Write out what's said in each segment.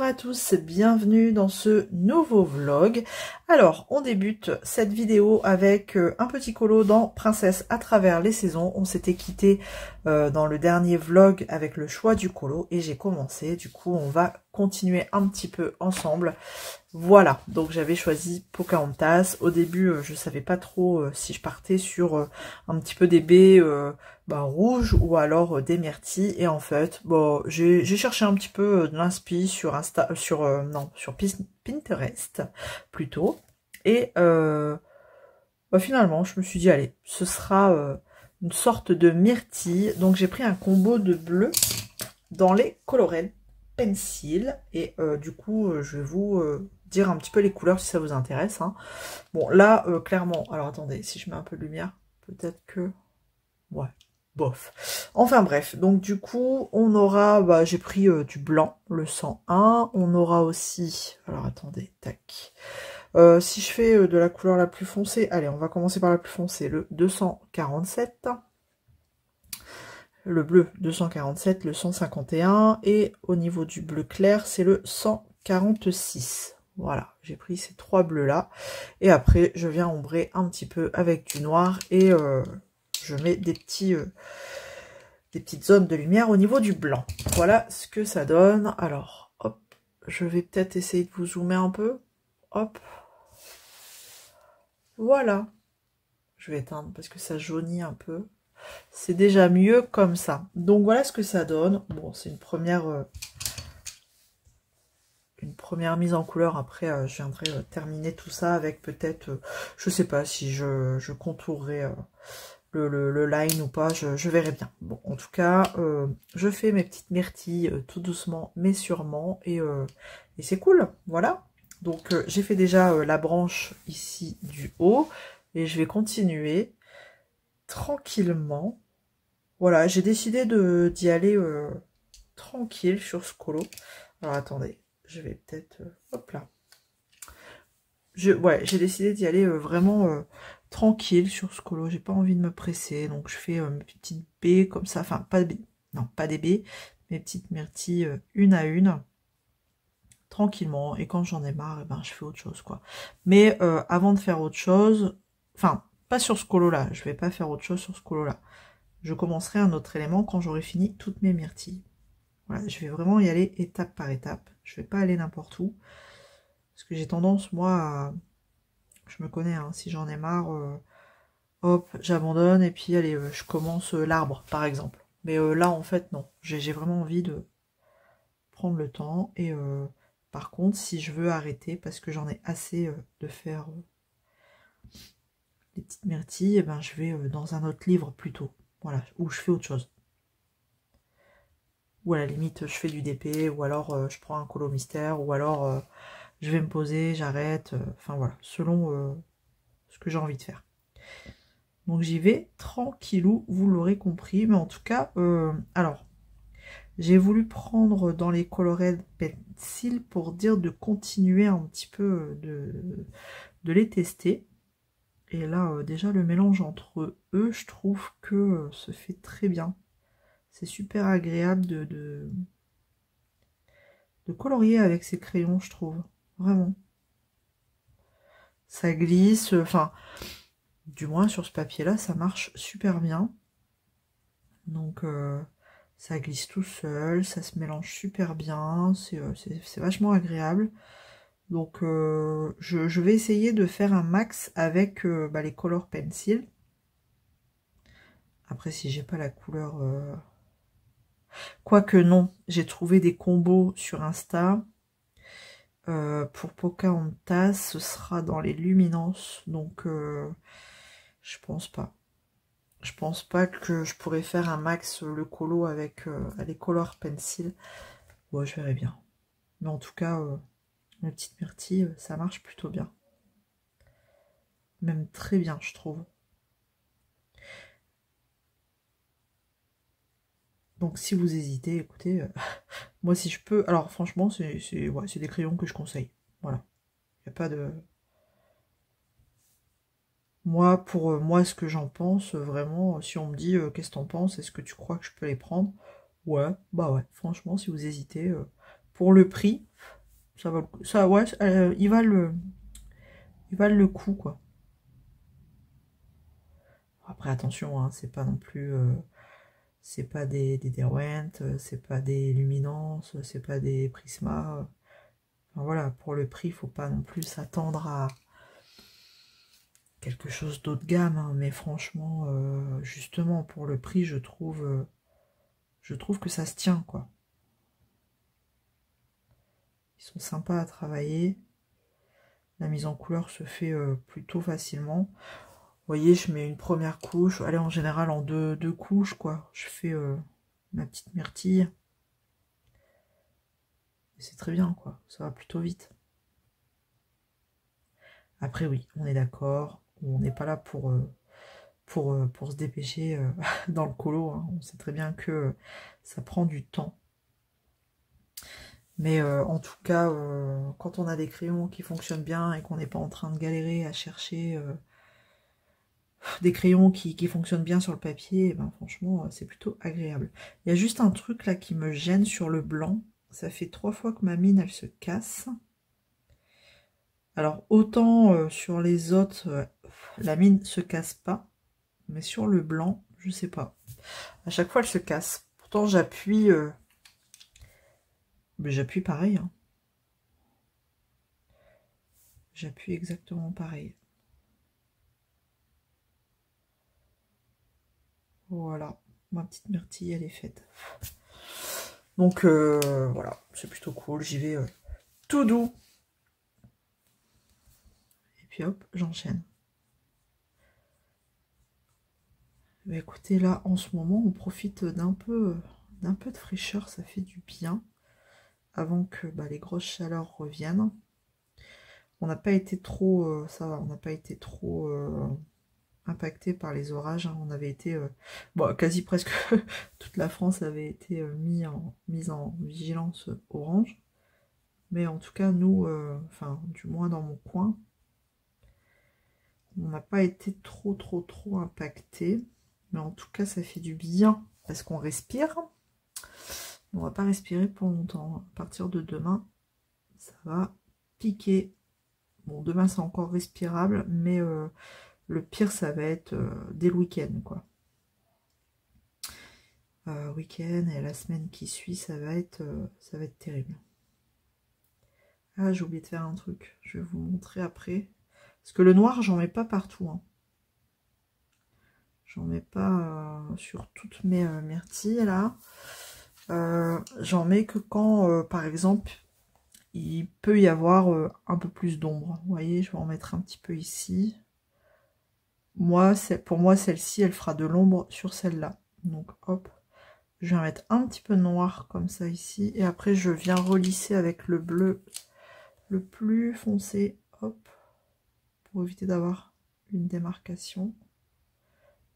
à tous, bienvenue dans ce nouveau vlog. Alors, on débute cette vidéo avec un petit colo dans Princesse à travers les saisons. On s'était quitté dans le dernier vlog avec le choix du colo et j'ai commencé. Du coup, on va continuer un petit peu ensemble. Voilà, donc j'avais choisi Pocahontas. Au début, je savais pas trop si je partais sur un petit peu des baies rouges ou alors des myrtilles. Et en fait, bon, j'ai cherché un petit peu de l'inspi sur sur Pinterest plutôt. Et finalement, je me suis dit, allez, ce sera une sorte de myrtille. Donc j'ai pris un combo de bleu dans les Colored Pencil. Et du coup, je vais vous dire un petit peu les couleurs si ça vous intéresse. Hein. Bon, là, clairement, alors attendez, si je mets un peu de lumière, peut-être que... Ouais, bof. Enfin bref, donc du coup, on aura... j'ai pris du blanc, le 101. On aura aussi... Alors attendez, tac. Si je fais de la couleur la plus foncée, allez, on va commencer par la plus foncée, le 247. Le bleu 247, le 151. Et au niveau du bleu clair, c'est le 146. Voilà, j'ai pris ces trois bleus-là. Et après, je viens ombrer un petit peu avec du noir. Et je mets des petites zones de lumière au niveau du blanc. Voilà ce que ça donne. Alors, hop, je vais peut-être essayer de vous zoomer un peu. Hop. Voilà. Je vais éteindre parce que ça jaunit un peu. C'est déjà mieux comme ça. Donc voilà ce que ça donne. Bon, c'est une première mise en couleur. Après, je viendrai terminer tout ça avec peut-être, je sais pas si je contourerai le line ou pas. Je verrai bien. Bon, en tout cas, je fais mes petites myrtilles tout doucement mais sûrement. Et c'est cool. Voilà. Donc j'ai fait déjà la branche ici du haut. Et je vais continuer tranquillement. Voilà, j'ai décidé d'y aller tranquille sur ce colo. Alors attendez, je vais peut-être... hop là. J'ai décidé d'y aller vraiment tranquille sur ce colo. J'ai pas envie de me presser. Donc je fais mes petites baies comme ça. Enfin, pas de baies. Non, pas des baies. Mes petites myrtilles une à une. Tranquillement. Et quand j'en ai marre, eh ben, je fais autre chose, quoi. Mais avant de faire autre chose... Enfin, pas sur ce colo-là. Je vais pas faire autre chose sur ce colo-là. Je commencerai un autre élément quand j'aurai fini toutes mes myrtilles. Voilà, je vais vraiment y aller étape par étape. Je vais pas aller n'importe où. Parce que j'ai tendance, moi, à... Je me connais, hein, si j'en ai marre, hop, j'abandonne et puis allez, je commence l'arbre, par exemple. Mais là, en fait, non. J'ai vraiment envie de prendre le temps. Et par contre, si je veux arrêter, parce que j'en ai assez de faire les petites myrtilles, eh ben, je vais dans un autre livre plutôt. Voilà, où je fais autre chose. Ou à la limite, je fais du DP, ou alors je prends un colo mystère, ou alors je vais me poser, j'arrête. Enfin voilà, selon ce que j'ai envie de faire. Donc j'y vais tranquillou, vous l'aurez compris. Mais en tout cas, alors, j'ai voulu prendre dans les Colored Pencil pour dire de continuer un petit peu de les tester. Et là, déjà, le mélange entre eux, je trouve que se fait très bien. C'est super agréable de colorier avec ces crayons, je trouve. Vraiment. Ça glisse. Enfin, du moins sur ce papier-là, ça marche super bien. Donc, ça glisse tout seul. Ça se mélange super bien. C'est vachement agréable. Donc, je vais essayer de faire un max avec les Color Pencil. Après, si j'ai pas la couleur... Quoique non, j'ai trouvé des combos sur Insta. Pour Pocahontas, ce sera dans les luminances. Donc, je pense pas. Je pense pas que je pourrais faire un max le colo avec les Color Pencil. Ouais, je verrai bien. Mais en tout cas, mes petites myrtilles, ça marche plutôt bien. Même très bien, je trouve. Donc si vous hésitez, écoutez, moi si je peux... Alors franchement, c'est des crayons que je conseille. Voilà. Il n'y a pas de... Moi, pour moi, ce que j'en pense, vraiment, si on me dit qu'est-ce que t'en penses, est-ce que tu crois que je peux les prendre? Ouais, bah ouais, franchement, si vous hésitez, pour le prix, ça va, ça, ouais, il valent le coup, quoi. Après, attention, hein, c'est pas non plus... c'est pas des Derwent, c'est pas des Luminance, c'est pas des Prisma. Enfin, voilà, pour le prix, faut pas non plus s'attendre à quelque chose d'haut de gamme, hein, mais franchement, justement, pour le prix, je trouve que ça se tient, quoi. Ils sont sympas à travailler. La mise en couleur se fait plutôt facilement. Vous voyez, je mets une première couche. Allez, en général, en deux couches, quoi. Je fais ma petite myrtille. Et c'est très bien, quoi. Ça va plutôt vite. Après, oui, on est d'accord. On n'est pas là pour se dépêcher dans le colo. Hein. On sait très bien que ça prend du temps. Mais en tout cas, quand on a des crayons qui fonctionnent bien et qu'on n'est pas en train de galérer à chercher des crayons qui fonctionnent bien sur le papier, et ben, franchement, c'est plutôt agréable. Il y a juste un truc là qui me gêne sur le blanc. Ça fait 3 fois que ma mine, elle se casse. Alors, autant sur les autres, la mine se casse pas. Mais sur le blanc, je sais pas. À chaque fois, elle se casse. Pourtant, j'appuie... mais j'appuie pareil. Hein. J'appuie exactement pareil. Voilà. Ma petite myrtille, elle est faite. Donc, voilà. C'est plutôt cool. J'y vais tout doux. Et puis, hop, j'enchaîne. Bah, écoutez, là, en ce moment, on profite d'un peu de fraîcheur. Ça fait du bien. Avant que les grosses chaleurs reviennent. On n'a pas été trop... ça va, on n'a pas été trop... impacté par les orages, hein. On avait été, quasi presque toute la France avait été mise en vigilance orange, mais en tout cas nous, enfin du moins dans mon coin, on n'a pas été trop impacté, mais en tout cas ça fait du bien parce qu'on respire. On va pas respirer pour longtemps. À partir de demain, ça va piquer. Bon, demain c'est encore respirable, mais le pire, ça va être dès le week-end, quoi. Week-end et la semaine qui suit, ça va être terrible. Ah, j'ai oublié de faire un truc. Je vais vous montrer après. Parce que le noir, j'en mets pas partout. Hein. J'en mets pas sur toutes mes myrtilles, là. J'en mets que quand, par exemple, il peut y avoir un peu plus d'ombre. Vous voyez, je vais en mettre un petit peu ici. Moi, pour moi, celle-ci, elle fera de l'ombre sur celle-là. Donc, hop. Je vais mettre un petit peu de noir comme ça ici. Et après, je viens relisser avec le bleu le plus foncé. Hop. Pour éviter d'avoir une démarcation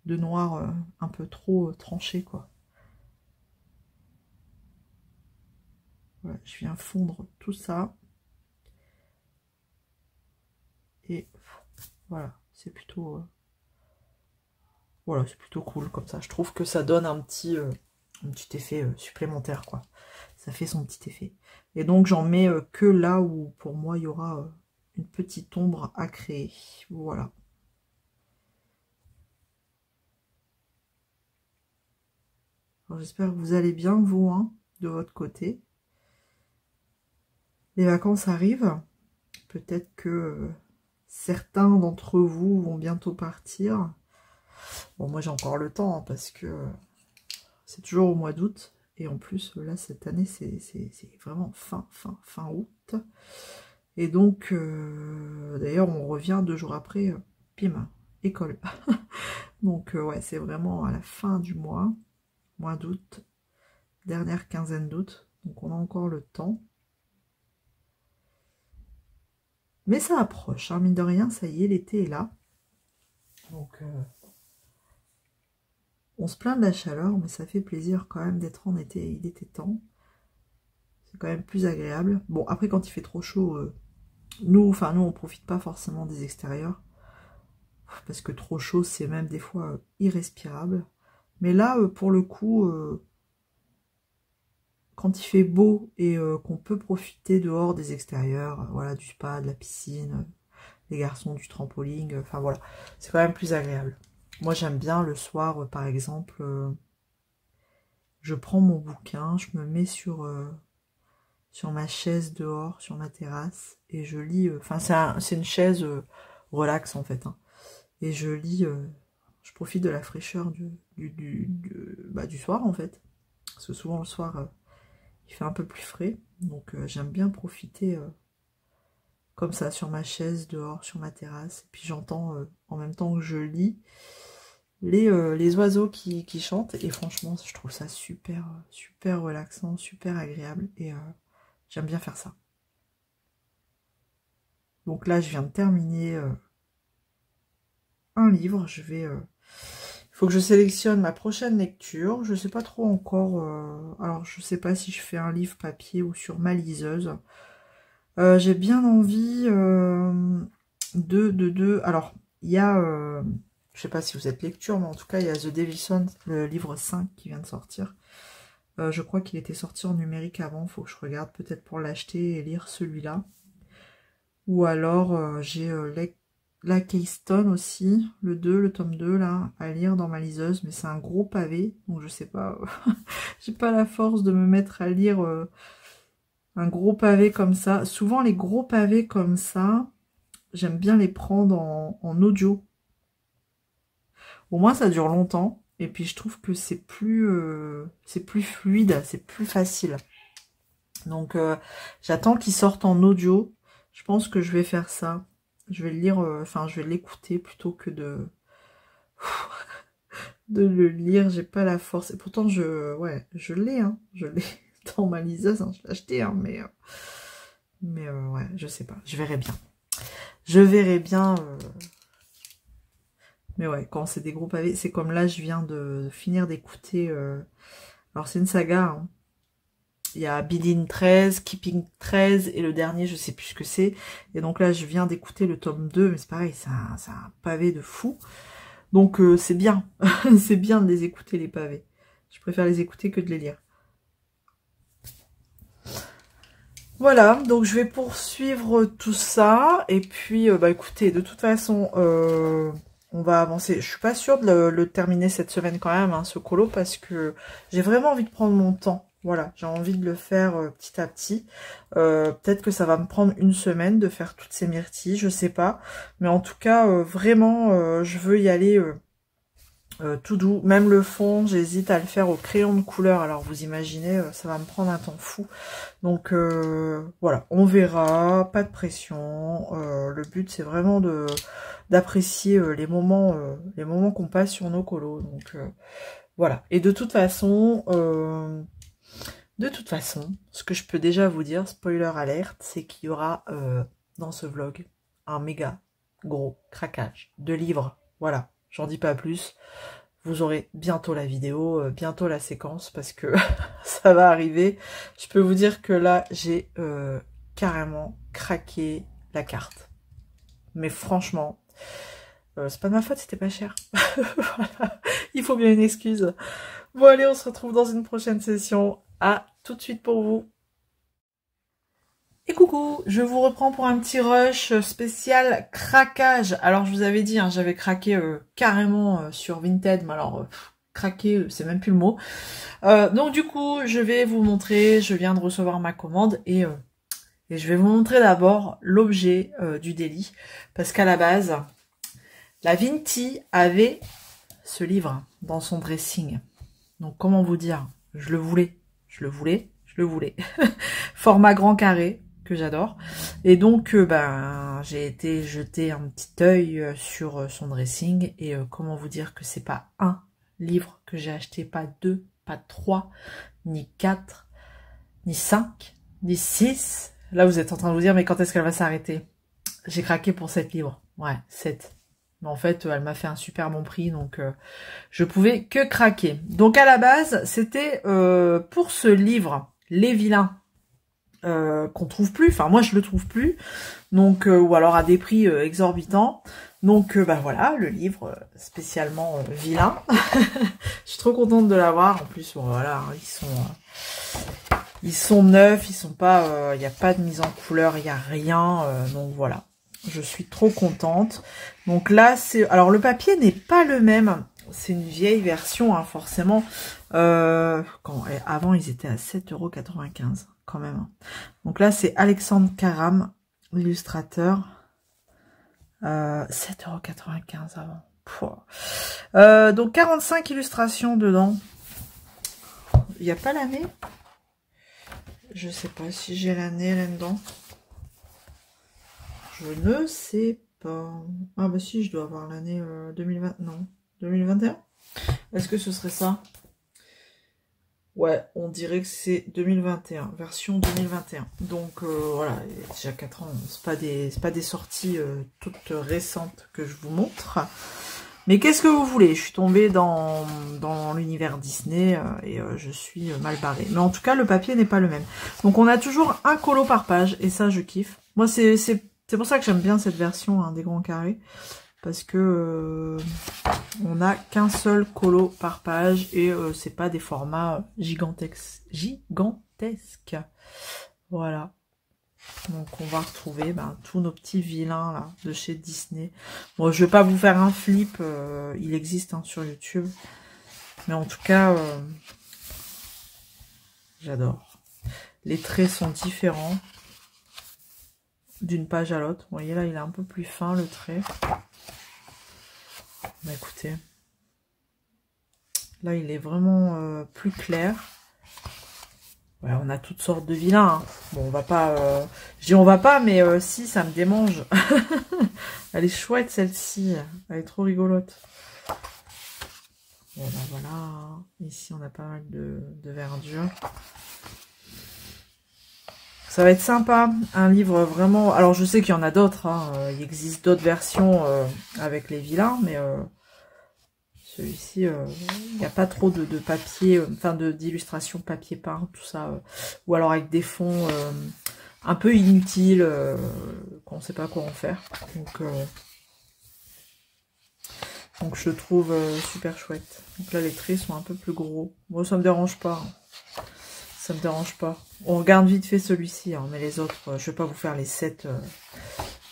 de noir un peu trop tranché, quoi. Voilà, je viens fondre tout ça. Et voilà, c'est plutôt... voilà, c'est plutôt cool comme ça. Je trouve que ça donne un petit effet supplémentaire, quoi. Ça fait son petit effet. Et donc, j'en mets que là où, pour moi, il y aura une petite ombre à créer. Voilà. J'espère que vous allez bien, vous, hein, de votre côté. Les vacances arrivent. Peut-être que certains d'entre vous vont bientôt partir. Bon, moi, j'ai encore le temps, hein, parce que c'est toujours au mois d'août. Et en plus, là, cette année, c'est vraiment fin août. Et donc, d'ailleurs, on revient 2 jours après, bim, école. Donc, ouais, c'est vraiment à la fin du mois d'août, dernière quinzaine d'août. Donc, on a encore le temps. Mais ça approche, hein, mine de rien, ça y est, l'été est là. Donc, on se plaint de la chaleur, mais ça fait plaisir quand même d'être en été. Il était temps. C'est quand même plus agréable. Bon, après, quand il fait trop chaud, nous, on profite pas forcément des extérieurs. Parce que trop chaud, c'est même des fois irrespirable. Mais là, pour le coup, quand il fait beau et qu'on peut profiter dehors des extérieurs, voilà, du spa, de la piscine, les garçons du trampoline, enfin voilà, c'est quand même plus agréable. Moi j'aime bien le soir, par exemple, je prends mon bouquin, je me mets sur ma chaise dehors, sur ma terrasse, et je lis, enfin c'est une chaise relax en fait, hein, et je lis, je profite de la fraîcheur du soir en fait, parce que souvent le soir il fait un peu plus frais, donc j'aime bien profiter comme ça sur ma chaise dehors, sur ma terrasse, et puis j'entends en même temps que je lis les oiseaux qui chantent, et franchement je trouve ça super, super relaxant, super agréable, et j'aime bien faire ça. Donc là, je viens de terminer un livre. Il faut que je sélectionne ma prochaine lecture. Je sais pas trop encore. Alors, je sais pas si je fais un livre papier ou sur ma liseuse. J'ai bien envie Alors, il y a... je sais pas si vous êtes lecture, mais en tout cas, il y a The Devilson, le livre 5 qui vient de sortir. Je crois qu'il était sorti en numérique avant. Il faut que je regarde peut-être pour l'acheter et lire celui-là. Ou alors, j'ai la Keystone aussi, le tome 2, là, à lire dans ma liseuse. Mais c'est un gros pavé, donc je sais pas, j'ai pas la force de me mettre à lire un gros pavé comme ça. Souvent, les gros pavés comme ça, j'aime bien les prendre en audio. Au moins, ça dure longtemps. Et puis, je trouve que c'est plus fluide, c'est plus facile. Donc, j'attends qu'ils sortent en audio. Je pense que je vais faire ça. Je vais le lire, enfin, je vais l'écouter plutôt que de le lire. J'ai pas la force. Et pourtant, je l'ai, hein. Je l'ai dans ma liseuse, hein. Je l'ai acheté, hein, mais ouais, je sais pas. Je verrai bien. Je verrai bien. Mais ouais, quand c'est des gros pavés, c'est comme là, je viens de finir d'écouter. Alors, c'est une saga, hein. Il y a Bidding 13, Keeping 13, et le dernier, je sais plus ce que c'est. Et donc là, je viens d'écouter le tome 2, mais c'est pareil, c'est un pavé de fou. Donc c'est bien, c'est bien de les écouter, les pavés. Je préfère les écouter que de les lire. Voilà, donc je vais poursuivre tout ça. Et puis, bah écoutez, de toute façon, on va avancer. Je suis pas sûre de le terminer cette semaine quand même, hein, ce colo, parce que j'ai vraiment envie de prendre mon temps. Voilà, j'ai envie de le faire petit à petit. Peut-être que ça va me prendre une semaine de faire toutes ces myrtilles, je sais pas. Mais en tout cas, vraiment, je veux y aller tout doux. Même le fond, j'hésite à le faire au crayon de couleur. Alors vous imaginez, ça va me prendre un temps fou. Donc voilà, on verra, pas de pression. Le but, c'est vraiment d'apprécier les moments qu'on passe sur nos colos. Donc voilà. Et de toute façon... ce que je peux déjà vous dire, spoiler alerte, c'est qu'il y aura dans ce vlog un méga gros craquage de livres. Voilà, j'en dis pas plus. Vous aurez bientôt la vidéo, bientôt la séquence, parce que ça va arriver. Je peux vous dire que là, j'ai carrément craqué la carte. Mais franchement, c'est pas de ma faute, c'était pas cher. Voilà. Il faut bien une excuse. Bon allez, on se retrouve dans une prochaine session. À tout de suite pour vous. Et coucou, je vous reprends pour un petit rush spécial craquage. Alors je vous avais dit, hein, j'avais craqué carrément sur Vinted, mais alors craquer, c'est même plus le mot. Donc du coup, je vais vous montrer, je viens de recevoir ma commande et je vais vous montrer d'abord l'objet du délit. Parce qu'à la base, la Vinti avait ce livre dans son dressing. Donc comment vous dire, je le voulais. Format grand carré, que j'adore. Et donc, j'ai été jeter un petit œil sur son dressing. Et comment vous dire que c'est pas un livre que j'ai acheté, pas deux, pas trois, ni quatre, ni cinq, ni six. Là, vous êtes en train de vous dire, mais quand est-ce qu'elle va s'arrêter? J'ai craqué pour 7 livres. Ouais, 7. Mais en fait, elle m'a fait un super bon prix, donc je pouvais que craquer. Donc à la base, c'était pour ce livre, Les Vilains, qu'on trouve plus. Enfin, moi, je le trouve plus. Donc, ou alors à des prix exorbitants. Donc, voilà, le livre spécialement vilain. Je suis trop contente de l'avoir. En plus, bon, voilà, ils sont Ils sont neufs, ils sont pas, il n'y a pas de mise en couleur, il n'y a rien, donc voilà. Je suis trop contente. Donc là, c'est, alors le papier n'est pas le même. C'est une vieille version, hein, forcément. Avant, ils étaient à 7,95 € quand même. Donc là, c'est Alexandre Caram, l'illustrateur. 7,95 € avant. Donc 45 illustrations dedans. Il n'y a pas l'année? Je sais pas si j'ai l'année là-dedans. Je ne sais pas. Ah bah si, je dois avoir l'année 2020. Non, 2021. Est-ce que ce serait ça? Ouais, on dirait que c'est 2021, version 2021. Donc voilà, il y a déjà 4 ans. C'est pas des sorties toutes récentes que je vous montre. Mais qu'est-ce que vous voulez? Je suis tombée dans l'univers Disney et je suis mal barrée. Mais en tout cas, le papier n'est pas le même. Donc on a toujours un colo par page et ça, je kiffe. Moi, c'est pour ça que j'aime bien cette version hein, des grands carrés. Parce que on n'a qu'un seul colo par page et c'est pas des formats gigantesques. Voilà. Donc on va retrouver tous nos petits vilains là de chez Disney. Bon, je vais pas vous faire un flip, il existe hein, sur YouTube. Mais en tout cas, j'adore. Les traits sont différents d'une page à l'autre. Vous voyez là, il est un peu plus fin le trait. Bah écoutez, là il est vraiment plus clair. Ouais, on a toutes sortes de vilains. Hein. Bon, on va pas... Je dis on va pas, mais si, ça me démange. Elle est chouette, celle-ci. Elle est trop rigolote. Bon, ben voilà. Ici, on a pas mal de verdure. Ça va être sympa. Un livre vraiment... Alors, je sais qu'il y en a d'autres. Hein. Il existe d'autres versions avec les vilains, mais... Celui-ci, il n'y a pas trop de papier, enfin d'illustration papier peint, tout ça. Ou alors avec des fonds un peu inutiles, qu'on ne sait pas quoi en faire. Donc je trouve super chouette. Donc là, les traits sont un peu plus gros. Moi, ça me dérange pas. Hein. Ça me dérange pas. On regarde vite fait celui-ci, hein, mais les autres, je vais pas vous faire les 7,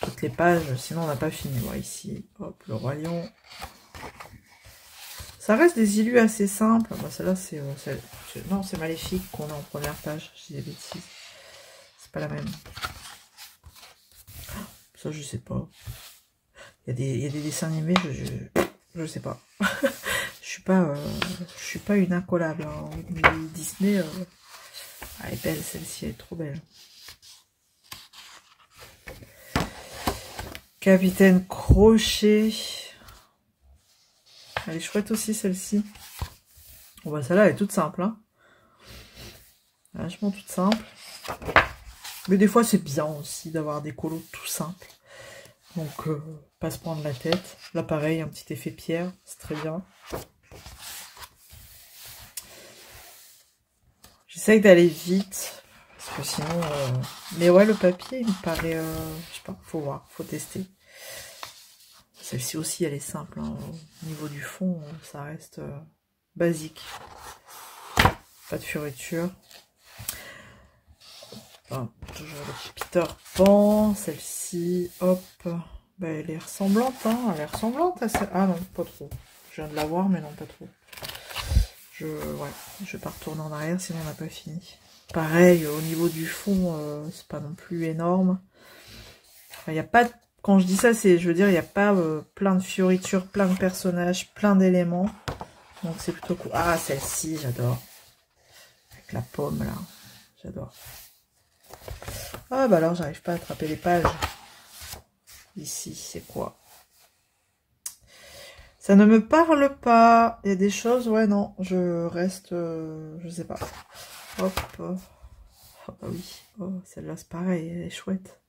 toutes les pages, sinon on n'a pas fini. Voilà, ici, hop, le Roi Lion. Ça reste des illus assez simples. Bah, celle-là, c'est... non, c'est Maléfique qu'on a en première page. Je dis des bêtises. C'est pas la même. Ça, je sais pas. Il y a des dessins animés, je sais pas. Je suis pas une incollable. Hein. Disney, elle est belle, celle-ci, elle est trop belle. Capitaine Crochet. Elle est chouette aussi, celle-ci. Bon, bah, celle-là, elle est toute simple. Hein. Vachement toute simple. Mais des fois, c'est bien aussi d'avoir des colos tout simples. Donc, pas se prendre la tête. Là, pareil, un petit effet pierre. C'est très bien. J'essaye d'aller vite. Parce que sinon... Mais ouais, le papier, il me paraît... je sais pas, faut voir, faut tester. Celle-ci aussi, elle est simple. Hein. Au niveau du fond, ça reste basique. Pas de fioriture. Enfin, toujours le Peter Pan. Celle-ci, hop. Bah, elle est ressemblante. Hein. Elle est ressemblante à celle... Ah non, pas trop. Je viens de la voir, mais non, pas trop. Je vais pas retourner en arrière, sinon on n'a pas fini. Pareil, au niveau du fond, c'est pas non plus énorme. Enfin, il n'y a pas de... Quand je dis ça, c'est, je veux dire, il n'y a pas plein de fioritures, plein de personnages, plein d'éléments. Donc c'est plutôt cool. Ah, celle-ci, j'adore. Avec la pomme, là. J'adore. Ah, bah alors, j'arrive pas à attraper les pages. Ici, c'est quoi? Ça ne me parle pas. Il y a des choses, ouais, non. Je reste, je sais pas. Hop. Oh, bah oui. Oh, celle-là, c'est pareil, elle est chouette.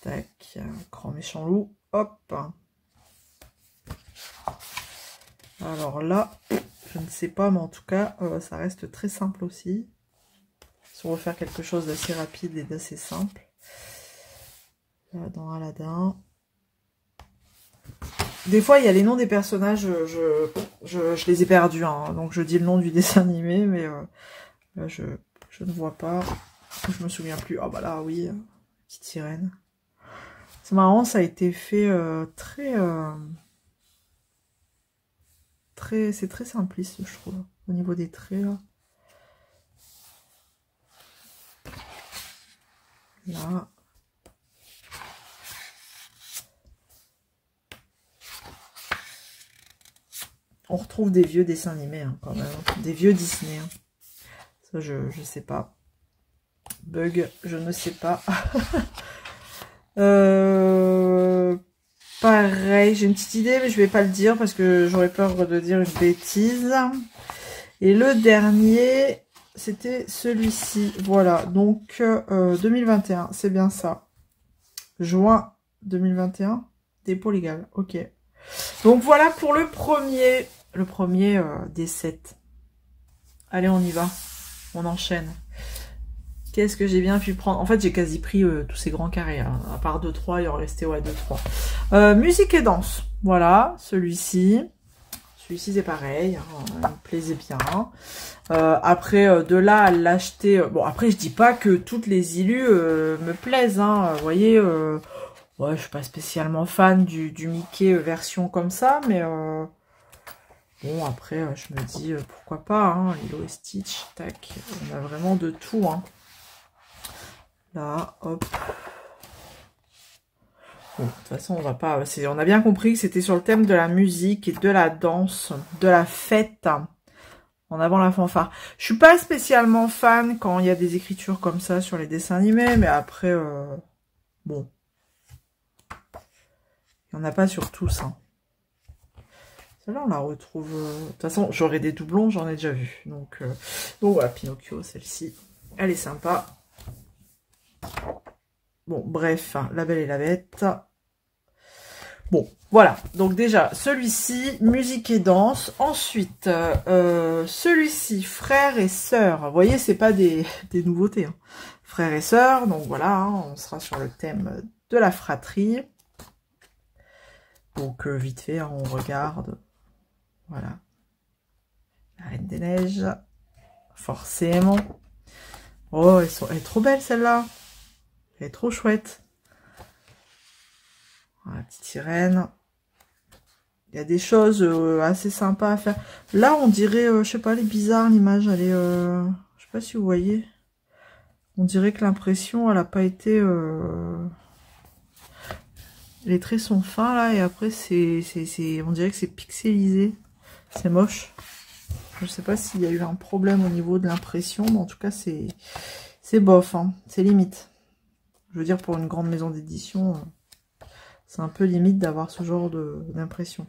Tac, grand méchant loup, hop. Alors là, je ne sais pas, mais en tout cas, ça reste très simple aussi. Si on veut faire quelque chose d'assez rapide et d'assez simple. Là, dans Aladdin. des fois, il y a les noms des personnages, je les ai perdus, hein, donc je dis le nom du dessin animé, mais là, je ne vois pas, je me souviens plus. Ah bah là, oui, petite sirène. C'est marrant, ça a été fait c'est très simpliste, je trouve, au niveau des traits, là. Là. On retrouve des vieux dessins animés, hein, quand même. Des vieux Disney. Hein. Ça, je sais pas. Bug, je ne sais pas. Pareil, j'ai une petite idée, mais je vais pas le dire parce que j'aurais peur de dire une bêtise. Et le dernier, c'était celui-ci. Voilà, donc 2021, c'est bien ça. Juin 2021, dépôt légal, ok. Donc voilà pour le premier des 7. Allez, on y va, on enchaîne. Qu'est-ce que j'ai bien pu prendre? En fait, j'ai quasi pris tous ces grands carrés, hein. À part 2-3, il en restait, ouais, 2-3. Musique et danse, voilà, celui-ci. Celui-ci, c'est pareil, hein, il me plaisait bien. Après, de là à l'acheter... bon, après, je dis pas que toutes les illus me plaisent, hein. Vous voyez, ouais, je suis pas spécialement fan du Mickey version comme ça, mais... bon, après, je me dis, pourquoi pas, hein, Lilo et Stitch, tac, on a vraiment de tout, hein. Là, hop. Bon, de toute façon, on va pas... on a bien compris que c'était sur le thème de la musique et de la danse, de la fête, en avant la fanfare. Je suis pas spécialement fan quand il y a des écritures comme ça sur les dessins animés, mais après, bon. Il n'y en a pas sur tous, hein. Celle-là, on la retrouve... de toute façon, j'aurai des doublons, j'en ai déjà vu. Donc voilà, Pinocchio, celle-ci, elle est sympa. Bon, bref, hein, La Belle et la Bête. Bon, voilà. Donc déjà, celui-ci, musique et danse. Ensuite, celui-ci, frères et sœurs. Vous voyez, c'est pas des nouveautés. Hein. Frères et sœurs, donc voilà, hein, on sera sur le thème de la fratrie. Donc, vite fait, hein, on regarde. Voilà. La Reine des Neiges. Forcément. Oh, elle est trop belle, celle-là. Elle est trop chouette. La petite sirène. Il y a des choses assez sympas à faire. Là, on dirait, je sais pas, elle est bizarre, l'image. Elle est, je sais pas si vous voyez. On dirait que l'impression, elle a pas été... les traits sont fins, là, et après, on dirait que c'est pixelisé. C'est moche. Je sais pas s'il y a eu un problème au niveau de l'impression, mais en tout cas, c'est bof, hein. C'est limite. Je veux dire, pour une grande maison d'édition, c'est un peu limite d'avoir ce genre d'impression.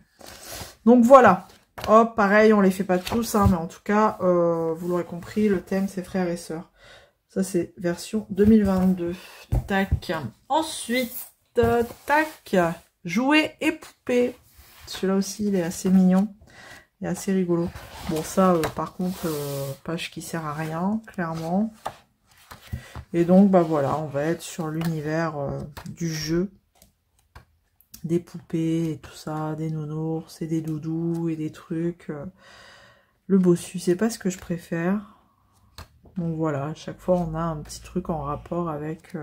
Donc voilà. Hop, pareil, on les fait pas tous, hein, mais en tout cas, vous l'aurez compris, le thème, c'est frères et sœurs. Ça, c'est version 2022. Tac. Ensuite, tac, jouets et poupées. Celui-là aussi, il est assez mignon. Il est assez rigolo. Bon, ça, par contre, page qui sert à rien, clairement. Et donc, bah voilà, on va être sur l'univers du jeu. Des poupées et tout ça, des nounours et des doudous et des trucs. Le bossu, c'est pas ce que je préfère. Donc voilà, à chaque fois, on a un petit truc en rapport avec...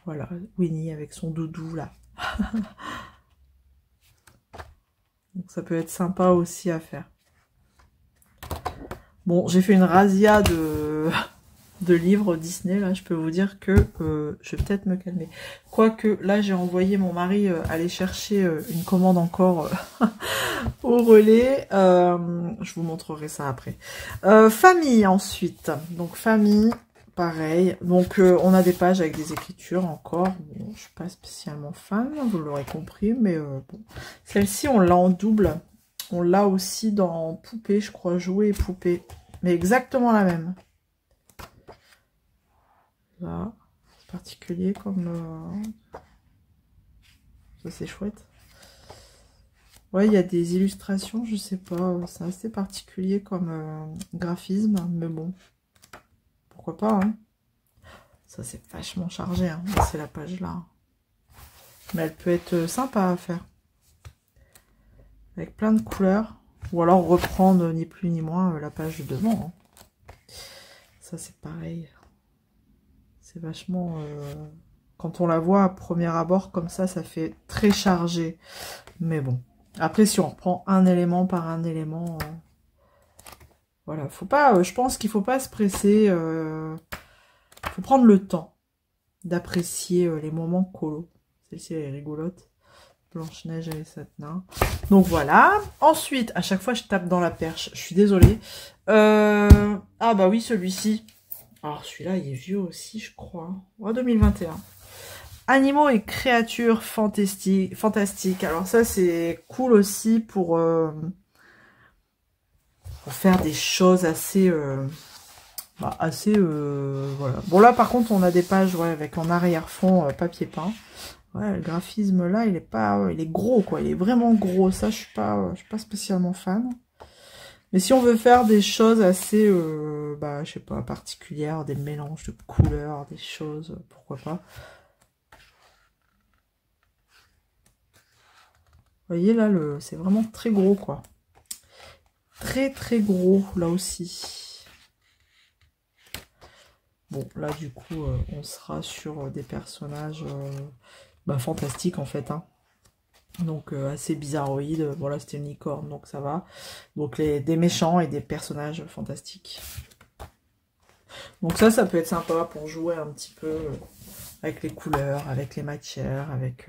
voilà, Winnie avec son doudou, là. Donc ça peut être sympa aussi à faire. Bon, j'ai fait une razzia de livres Disney, là, je peux vous dire que je vais peut-être me calmer. Quoique, là, j'ai envoyé mon mari aller chercher une commande encore au relais. Je vous montrerai ça après. Famille, ensuite. Donc, famille, pareil. Donc, on a des pages avec des écritures encore. Bon, je suis pas spécialement fan, vous l'aurez compris, mais bon. Celle-ci, on l'a en double. On l'a aussi dans poupée, je crois, jouets et poupées. Mais exactement la même. Là, c'est particulier comme... ça, c'est chouette. Ouais, il y a des illustrations, je sais pas. C'est assez particulier comme graphisme, mais bon. Pourquoi pas, hein. Ça, c'est vachement chargé, hein. C'est la page là. Mais elle peut être sympa à faire. avec plein de couleurs. Ou alors reprendre ni plus ni moins la page de devant. Hein. Ça c'est pareil. C'est vachement... quand on la voit à premier abord comme ça fait très chargé. Mais bon. Après si on reprend un élément par un élément... voilà, faut pas... je pense qu'il faut pas se presser. Faut prendre le temps d'apprécier les moments colo. Celle-ci elle est rigolote. Blanche-Neige et les 7 nains. Donc voilà. Ensuite, à chaque fois je tape dans la perche. Je suis désolée. Ah bah oui, celui-ci. Alors celui-là, il est vieux aussi, je crois. Ouais, 2021. Animaux et créatures fantastiques. Alors ça, c'est cool aussi pour faire des choses assez... voilà. Bon là, par contre, on a des pages avec en arrière-fond papier peint. Ouais, le graphisme là, il est pas... il est gros, quoi. Il est vraiment gros. Ça, je suis pas spécialement fan. Mais si on veut faire des choses assez, je sais pas, particulières, des mélanges de couleurs, des choses, pourquoi pas. Vous voyez là, c'est vraiment très gros, quoi. Très très gros, là aussi. Bon, là du coup, on sera sur des personnages fantastiques en fait, hein. Donc assez bizarroïde. Bon là c'était une licorne donc ça va. Donc des méchants et des personnages fantastiques. Donc ça peut être sympa pour jouer un petit peu avec les couleurs, avec les matières, avec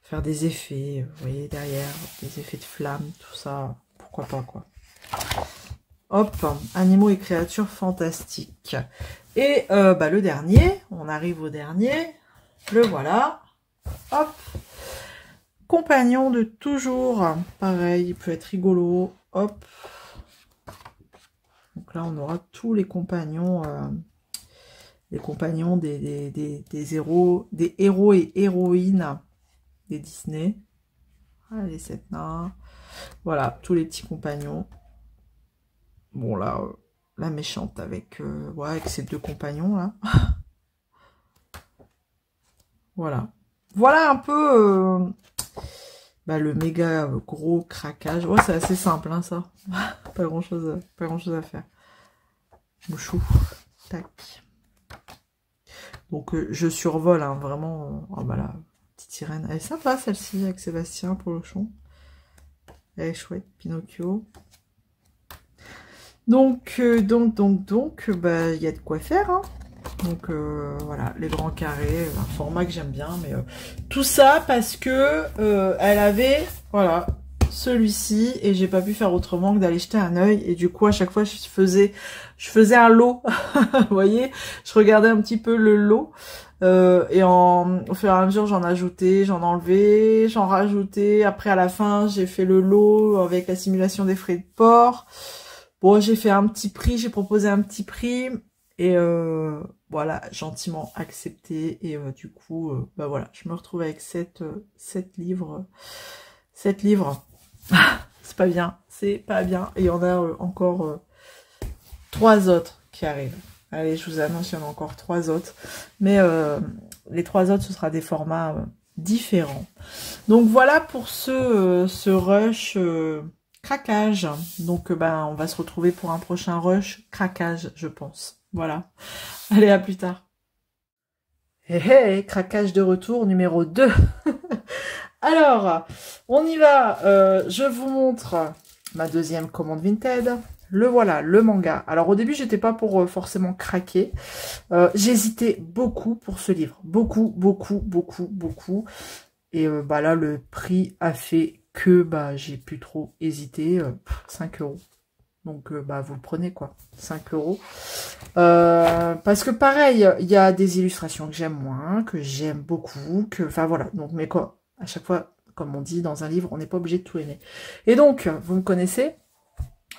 faire des effets, vous voyez derrière, des effets de flammes, tout ça, pourquoi pas quoi. Hop, animaux et créatures fantastiques. Et le dernier, on arrive au dernier, le voilà. Hop. Compagnon de toujours, pareil, il peut être rigolo, hop. Donc là, on aura tous les compagnons des héros et héroïnes des Disney. Ah, les 7 nains. Voilà, tous les petits compagnons. Bon, là, la méchante avec ses deux compagnons, là. Voilà. Voilà un peu... le méga gros craquage. Ouais, c'est assez simple, hein, ça. pas grand chose à faire. Mouchou. Tac. Donc, je survole, hein, vraiment. Oh, la petite sirène. Elle est sympa, celle-ci, avec Sébastien Polochon. Elle est chouette, Pinocchio. Donc, il y a de quoi faire, hein. Donc voilà, les grands carrés, un format que j'aime bien, mais tout ça parce que elle avait, voilà, celui-ci, et j'ai pas pu faire autrement que d'aller jeter un œil, et du coup à chaque fois je faisais un lot, vous voyez, je regardais un petit peu le lot, et au fur et à mesure j'en ajoutais, j'en enlevais, j'en rajoutais, après à la fin j'ai fait le lot avec la simulation des frais de port. Bon, j'ai fait un petit prix, j'ai proposé un petit prix, et voilà, gentiment accepté, et du coup, voilà, je me retrouve avec 7 livres. 7 livres. C'est pas bien, c'est pas bien. Et il y en a encore 3 autres qui arrivent. Allez, je vous annonce, il y en a encore 3 autres. Mais les 3 autres, ce sera des formats différents. Donc voilà pour ce rush craquage. Donc on va se retrouver pour un prochain rush craquage, je pense. Voilà. Allez, à plus tard. Hey, craquage de retour numéro 2. Alors, on y va. Je vous montre ma deuxième commande Vinted. Le voilà, le manga. Alors au début, j'étais pas pour forcément craquer. J'hésitais beaucoup pour ce livre. Beaucoup. Et là, le prix a fait que j'ai plus trop hésité. 5 €. Donc, vous le prenez, quoi. 5 €. Parce que, pareil, il y a des illustrations que j'aime moins, que j'aime beaucoup, enfin, voilà. Donc, mais quoi, à chaque fois, comme on dit dans un livre, on n'est pas obligé de tout aimer. Et donc, vous me connaissez,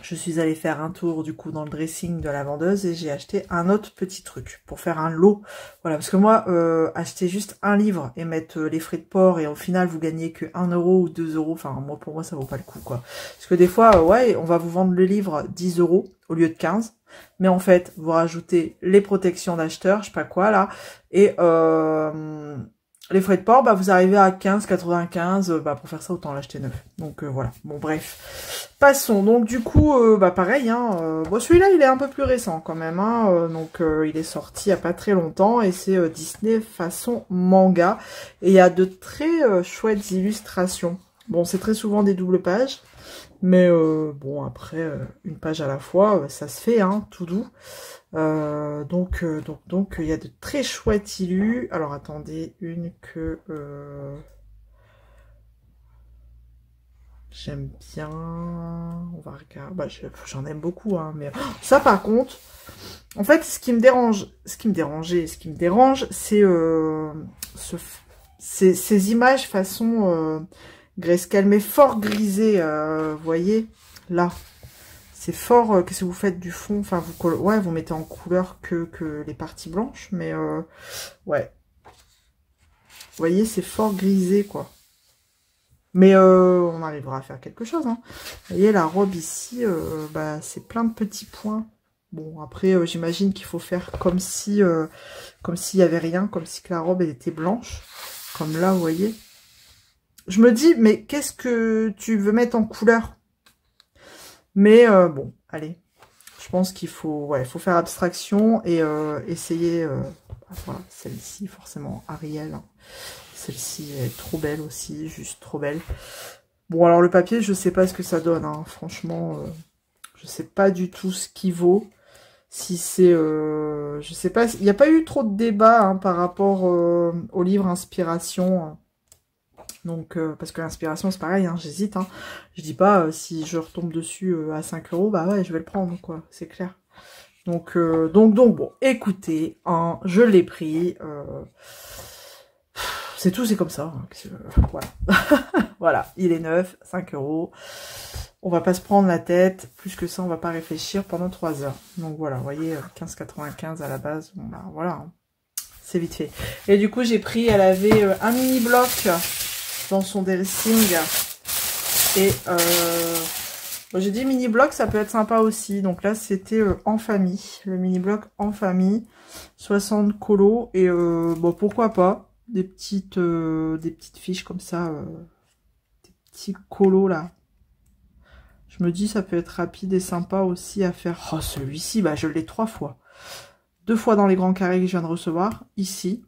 je suis allée faire un tour, du coup, dans le dressing de la vendeuse, et j'ai acheté un autre petit truc pour faire un lot. Voilà, parce que moi, acheter juste un livre et mettre les frais de port, et au final, vous gagnez que 1 € ou 2 €, enfin, moi, pour moi, ça vaut pas le coup, quoi. Parce que des fois, ouais, on va vous vendre le livre 10 € au lieu de 15, mais en fait, vous rajoutez les protections d'acheteur, je sais pas quoi, là, et Les frais de port, bah, vous arrivez à 15,95, bah, pour faire ça, autant l'acheter neuf. Donc, voilà. Bon, bref. Passons. Donc, du coup, bah, pareil, hein. Bon, celui-là, il est un peu plus récent, quand même, hein. Donc, il est sorti il n'y a pas très longtemps. Et c'est Disney façon manga. Et il y a de très chouettes illustrations. Bon, c'est très souvent des doubles pages. Mais, bon, après, une page à la fois, ça se fait, hein, tout doux. Donc, il y a de très chouettes illus. Alors, attendez, une que j'aime bien. On va regarder. Bah, j'en aime beaucoup, hein, mais ça, par contre, en fait, ce qui me dérange, c'est ces images façon grayscale, mais fort grisé, vous voyez, là. C'est fort, qu'est-ce que vous faites du fond? Enfin, vous mettez en couleur que les parties blanches, mais ouais. Vous voyez, c'est fort grisé, quoi. Mais on arrivera à faire quelque chose, hein. Vous voyez, la robe ici, bah, c'est plein de petits points. Bon, après, j'imagine qu'il faut faire comme si, comme s'il n'y avait rien, comme si que la robe, elle était blanche. Comme là, vous voyez. Je me dis, mais qu'est-ce que tu veux mettre en couleur? Mais bon, allez. Je pense qu'il faut, ouais, faut faire abstraction et essayer... voilà, celle-ci, forcément, Ariel. Hein. Celle-ci est trop belle aussi, juste trop belle. Bon, alors le papier, je sais pas ce que ça donne. Hein. Franchement, je sais pas du tout ce qu'il vaut. Si c'est... je sais pas, il n'y a pas eu trop de débat hein, par rapport au livre Inspiration. Donc, parce que l'inspiration, c'est pareil, hein, j'hésite. Hein. Je dis pas, si je retombe dessus à 5 €, bah ouais, je vais le prendre, quoi, c'est clair. Donc, bon, écoutez, hein, je l'ai pris. C'est tout, c'est comme ça. Hein, voilà. Voilà, il est neuf, 5 €. On va pas se prendre la tête. Plus que ça, on va pas réfléchir pendant 3 heures. Donc voilà, vous voyez, 15,95 à la base. Bon, bah voilà, hein, c'est vite fait. Et du coup, j'ai pris, elle avait un mini bloc dans son dressing et j'ai dit mini bloc ça peut être sympa aussi, donc là c'était en famille, le mini bloc en famille, 60 colos et bon pourquoi pas des petites fiches comme ça, des petits colos là, je me dis ça peut être rapide et sympa aussi à faire. Oh celui-ci bah je l'ai 3 fois, 2 fois dans les grands carrés que je viens de recevoir ici.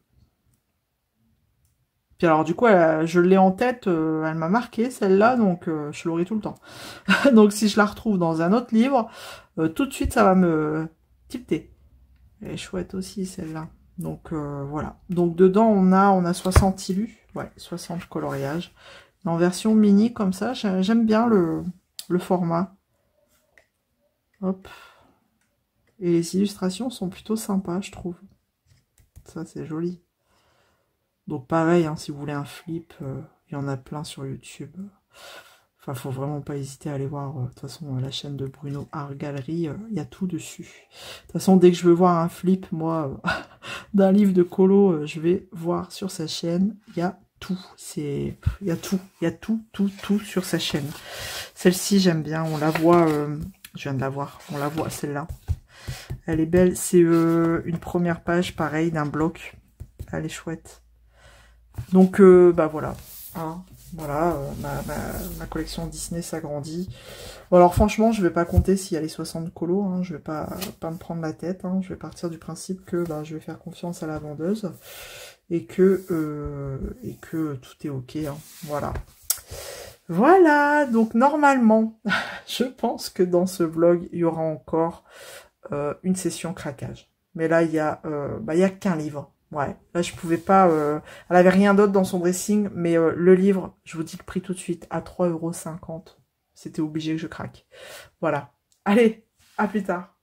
Puis alors du coup, je l'ai en tête, elle m'a marqué celle-là, donc je l'aurai tout le temps. Donc si je la retrouve dans un autre livre, tout de suite ça va me tilter. Elle est chouette aussi celle-là. Donc voilà. Donc dedans on a 60 illus, ouais, 60 coloriages. En version mini comme ça, j'aime bien le format. Hop. Et les illustrations sont plutôt sympas, je trouve. Ça c'est joli. Donc pareil, hein, si vous voulez un flip, il y en a plein sur YouTube. Enfin, faut vraiment pas hésiter à aller voir, de toute façon, la chaîne de Bruno Art Gallery, il y a tout dessus. De toute façon, dès que je veux voir un flip, moi, d'un livre de colo, je vais voir sur sa chaîne, il y a tout. Il y a tout sur sa chaîne. Celle-ci, j'aime bien, on la voit, je viens de la voir, on la voit, celle-là. Elle est belle, c'est une première page, pareil, d'un bloc. Elle est chouette. Donc, bah voilà, hein, voilà, ma collection Disney s'agrandit. Bon, alors franchement, je vais pas compter s'il y a les 60 colos, hein, je vais pas me prendre la tête, hein, je vais partir du principe que bah, je vais faire confiance à la vendeuse et que tout est ok, hein, voilà. Voilà, donc normalement, je pense que dans ce vlog, il y aura encore une session craquage. Mais là, il y a qu'un livre. Ouais, là je pouvais pas, elle avait rien d'autre dans son dressing, mais le livre, je vous dis le prix tout de suite, à 3,50 €. C'était obligé que je craque. Voilà. Allez, à plus tard.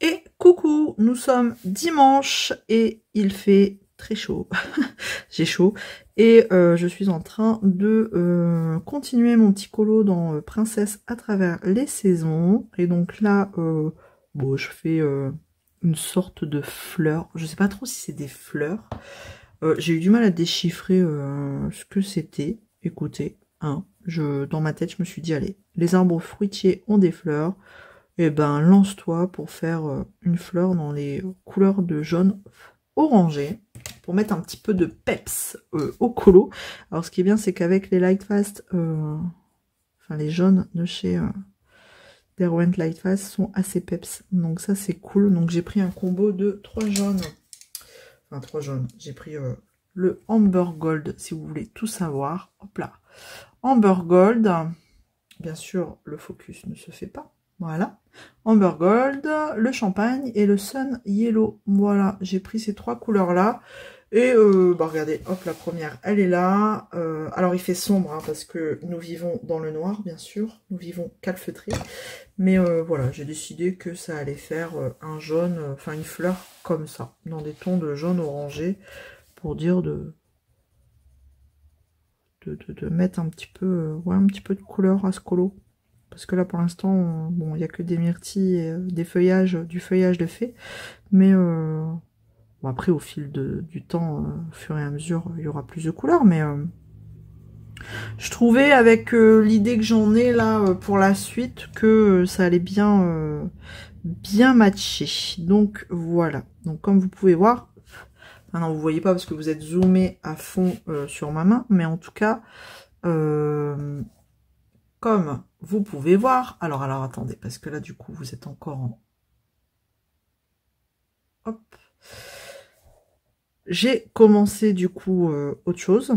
Et coucou, nous sommes dimanche et il fait très chaud. J'ai chaud. Et je suis en train de continuer mon petit colo dans Princesse à travers les saisons. Et donc là, bon, je fais... une sorte de fleur. Je sais pas trop si c'est des fleurs. J'ai eu du mal à déchiffrer ce que c'était. Écoutez, hein, dans ma tête, je me suis dit, allez, les arbres fruitiers ont des fleurs. Et ben, lance-toi pour faire une fleur dans les couleurs de jaune orangé. pour mettre un petit peu de peps au colo. Alors ce qui est bien, c'est qu'avec les Lightfast, enfin les jaunes de chez Derwent Lightfast sont assez peps. Donc ça c'est cool. Donc j'ai pris un combo de 3 jaunes. Enfin 3 jaunes. J'ai pris le Amber Gold, si vous voulez tout savoir. Hop là. Amber Gold. Bien sûr, le focus ne se fait pas. Voilà. Amber Gold, le champagne et le Sun Yellow. Voilà, j'ai pris ces 3 couleurs-là. Et bah regardez, hop, la première, elle est là. Alors, il fait sombre, hein, parce que nous vivons dans le noir, bien sûr. Nous vivons calfeutré. Mais voilà, j'ai décidé que ça allait faire un jaune, enfin une fleur comme ça, dans des tons de jaune orangé, pour dire de mettre un petit peu, ouais, un petit peu de couleur à ce colo. Parce que là, pour l'instant, bon, il n'y a que des myrtilles et des feuillages, du feuillage de fée. Mais bon, après, au fil du temps, au fur et à mesure, il y aura plus de couleurs. Mais je trouvais, avec l'idée que j'en ai là pour la suite, que ça allait bien, bien matcher. Donc, voilà. Donc, comme vous pouvez voir, non, vous voyez pas parce que vous êtes zoomé à fond sur ma main. Mais en tout cas, comme vous pouvez voir, alors attendez, parce que là du coup vous êtes encore en... Hop. J'ai commencé du coup autre chose.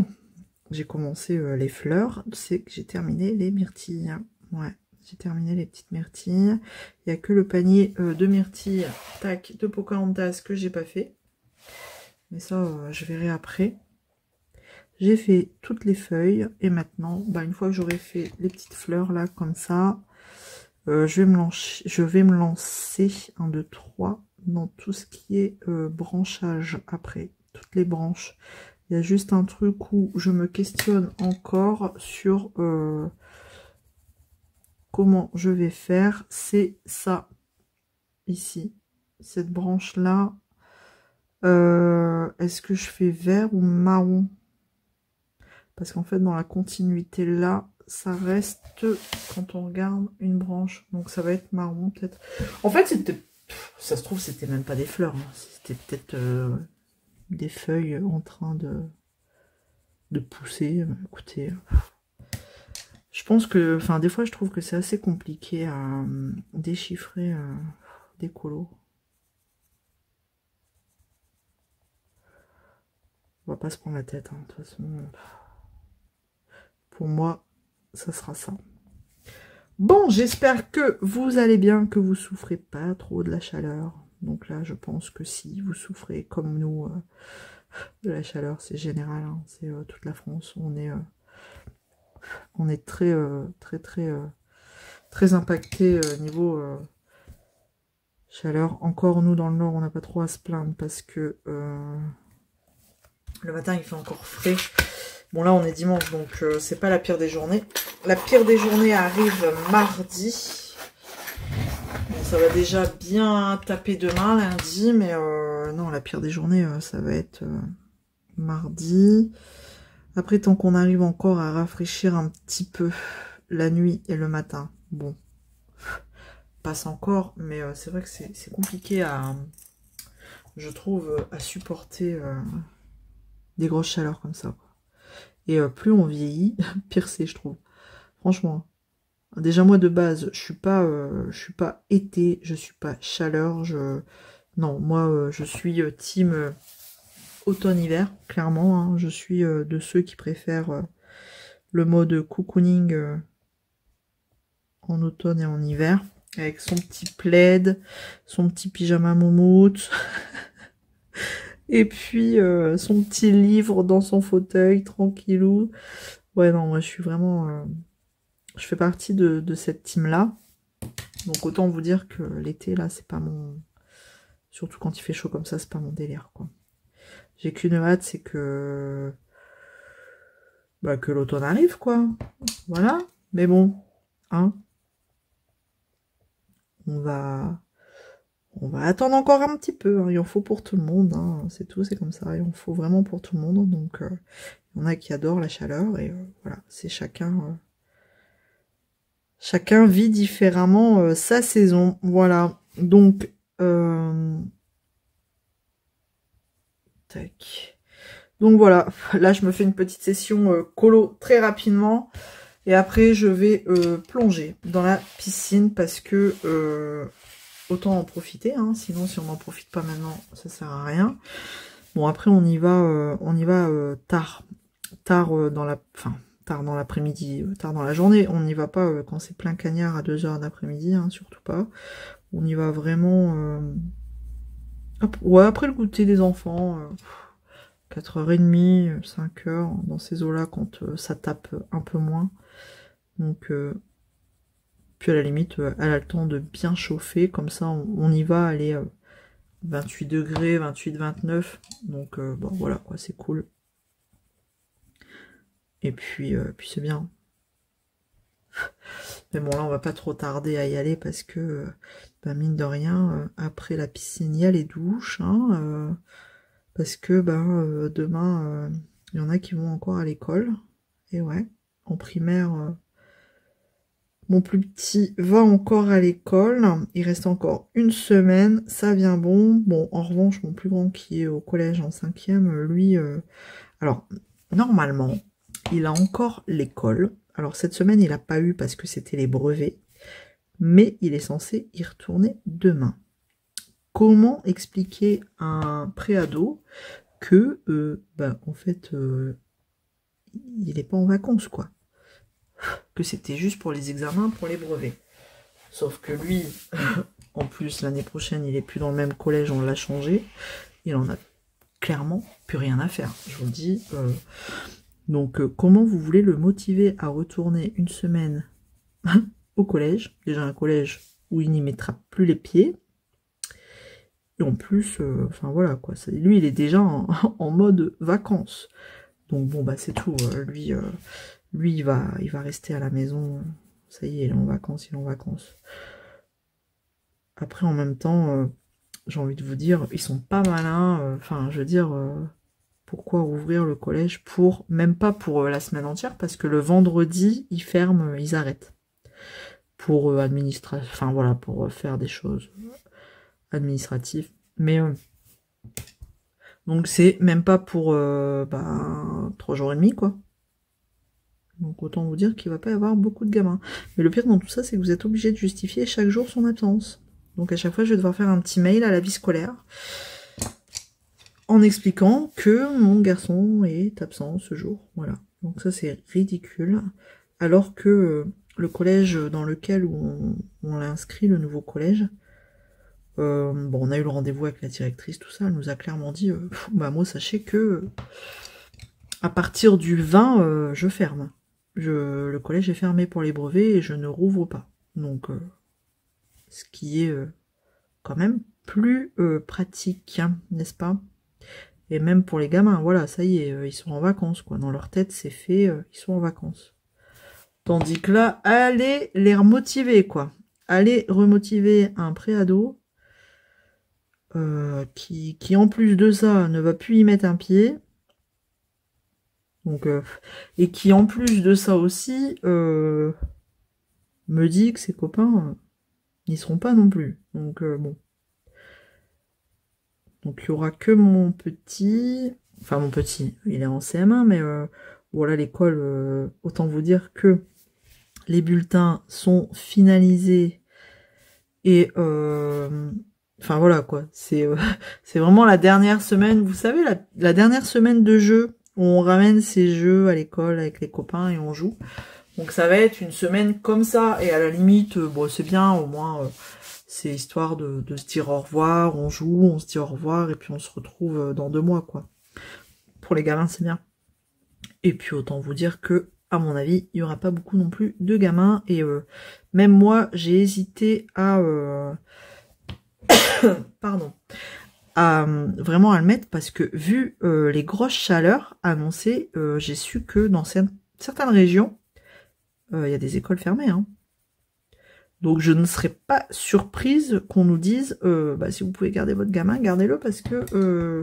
J'ai commencé les fleurs, c'est que j'ai terminé les myrtilles. Ouais, j'ai terminé les petites myrtilles. Il n'y a que le panier de myrtilles, tac, de Pocahontas que j'ai pas fait. Mais ça, je verrai après. J'ai fait toutes les feuilles et maintenant, bah, une fois que j'aurai fait les petites fleurs là comme ça, je vais me lancer 1, 2, 3 dans tout ce qui est branchage après, toutes les branches. Il y a juste un truc où je me questionne encore sur comment je vais faire, c'est ça, ici, cette branche là. Est-ce que je fais vert ou marron? Parce qu'en fait, dans la continuité là, ça reste, quand on regarde, une branche. Donc ça va être marron, peut-être. En fait, c'était... Ça se trouve, c'était même pas des fleurs. Hein. C'était peut-être des feuilles en train de pousser. Écoutez, je pense que... Enfin, des fois, je trouve que c'est assez compliqué à déchiffrer des colos. On va pas se prendre la tête, hein. De toute façon... Pour moi, ça sera ça. Bon, j'espère que vous allez bien, que vous souffrez pas trop de la chaleur. Donc là, je pense que si vous souffrez comme nous de la chaleur, c'est général, hein, c'est toute la France. On est très impacté niveau chaleur. Encore nous dans le nord, on n'a pas trop à se plaindre parce que le matin il fait encore frais. Bon là on est dimanche, donc c'est pas la pire des journées. La pire des journées arrive mardi. Bon, ça va déjà bien taper demain, lundi, mais non, la pire des journées, ça va être mardi. Après, tant qu'on arrive encore à rafraîchir un petit peu la nuit et le matin, bon, passe encore, mais c'est vrai que c'est compliqué à, je trouve, à supporter des grosses chaleurs comme ça. Et plus on vieillit, pire c'est, je trouve. Franchement. Déjà moi de base, je suis pas été, je suis pas chaleur, non, moi je suis team automne-hiver, clairement, hein. Je suis de ceux qui préfèrent le mode cocooning en automne et en hiver, avec son petit plaid, son petit pyjama moumoute, et puis son petit livre dans son fauteuil, tranquillou. Ouais, non, moi je suis vraiment... je fais partie de cette team-là. Donc autant vous dire que l'été, là, c'est pas mon... Surtout quand il fait chaud comme ça, c'est pas mon délire, quoi. J'ai qu'une hâte, c'est que... Bah, que l'automne arrive, quoi. Voilà. Mais bon, hein. On va attendre encore un petit peu. Hein. Il en faut pour tout le monde, hein. C'est tout, c'est comme ça. Il en faut vraiment pour tout le monde. Donc, il y en a qui adorent la chaleur. Et voilà, c'est chacun... chacun vit différemment sa saison. Voilà. Donc, tac. Donc voilà, là je me fais une petite session colo très rapidement. Et après je vais plonger dans la piscine parce que autant en profiter, hein, sinon si on n'en profite pas maintenant, ça sert à rien. Bon après on y va tard dans la, enfin tard dans l'après-midi, tard dans la journée. On n'y va pas quand c'est plein cagnard à 2 h d'après-midi, hein, surtout pas. On y va vraiment ouais, après le goûter des enfants, 4h30, 5 h, dans ces eaux-là, quand ça tape un peu moins. Donc, puis à la limite, elle a le temps de bien chauffer, comme ça on y va, aller 28 degrés, 28, 29. Donc, bon voilà, quoi, c'est cool. Et puis c'est bien. Mais bon, là, on va pas trop tarder à y aller parce que, bah, mine de rien, après la piscine, il y a les douches, hein, parce que demain, il y en a qui vont encore à l'école. Et ouais, en primaire, mon plus petit va encore à l'école. Il reste encore une semaine, ça vient bon. Bon, en revanche, mon plus grand qui est au collège en 5e, lui, alors, normalement, il a encore l'école. Alors, cette semaine, il n'a pas eu parce que c'était les brevets. Mais il est censé y retourner demain. Comment expliquer à un préado que, en fait, il n'est pas en vacances, quoi. Que c'était juste pour les examens, pour les brevets. Sauf que lui, en plus, l'année prochaine, il est plus dans le même collège, on l'a changé. Il en a clairement plus rien à faire, je vous le dis. Donc, comment vous voulez le motiver à retourner une semaine au collège? Déjà un collège où il n'y mettra plus les pieds. Et en plus, enfin voilà, quoi. Lui, il est déjà en mode vacances. Donc bon, bah c'est tout. Lui, il va rester à la maison. Ça y est, il est en vacances, il est en vacances. Après, en même temps, j'ai envie de vous dire, ils sont pas malins. Enfin, je veux dire, pourquoi ouvrir le collège pour, même pas pour la semaine entière, parce que le vendredi, ils ferment, ils arrêtent. Pour administrer, enfin voilà, pour faire des choses administratives. Mais donc c'est même pas pour 3 jours et demi, quoi. Donc autant vous dire qu'il va pas y avoir beaucoup de gamins. Mais le pire dans tout ça, c'est que vous êtes obligé de justifier chaque jour son absence. Donc à chaque fois, je vais devoir faire un petit mail à la vie scolaire en expliquant que mon garçon est absent ce jour. Voilà. Donc ça, c'est ridicule. Alors que le collège dans lequel on l'a inscrit, le nouveau collège, on a eu le rendez-vous avec la directrice, tout ça, elle nous a clairement dit, moi, sachez que à partir du 20, je ferme. Le collège est fermé pour les brevets et je ne rouvre pas. Donc, ce qui est quand même plus pratique, hein, n'est-ce pas? Et même pour les gamins, voilà, ça y est, ils sont en vacances, quoi. Dans leur tête, c'est fait, ils sont en vacances. Tandis que là, allez les remotiver, quoi. Allez remotiver un préado qui en plus de ça ne va plus y mettre un pied. Donc, et qui en plus de ça aussi me dit que ses copains n'y seront pas non plus. Donc bon. Donc il y aura que mon petit, enfin mon petit, il est en CM1, mais voilà, l'école, autant vous dire que les bulletins sont finalisés et enfin voilà quoi, c'est vraiment la dernière semaine, vous savez, la dernière semaine de jeu. On ramène ces jeux à l'école avec les copains et on joue. Donc ça va être une semaine comme ça. Et à la limite, bon c'est bien, au moins c'est histoire de se dire au revoir, on joue, on se dit au revoir et puis on se retrouve dans 2 mois quoi. Pour les gamins c'est bien. Et puis autant vous dire que, à mon avis, il n'y aura pas beaucoup non plus de gamins. Et même moi j'ai hésité à... pardon. Vraiment à le mettre parce que vu les grosses chaleurs annoncées, j'ai su que dans certaines régions, il y a des écoles fermées. Hein. Donc je ne serais pas surprise qu'on nous dise si vous pouvez garder votre gamin, gardez-le parce que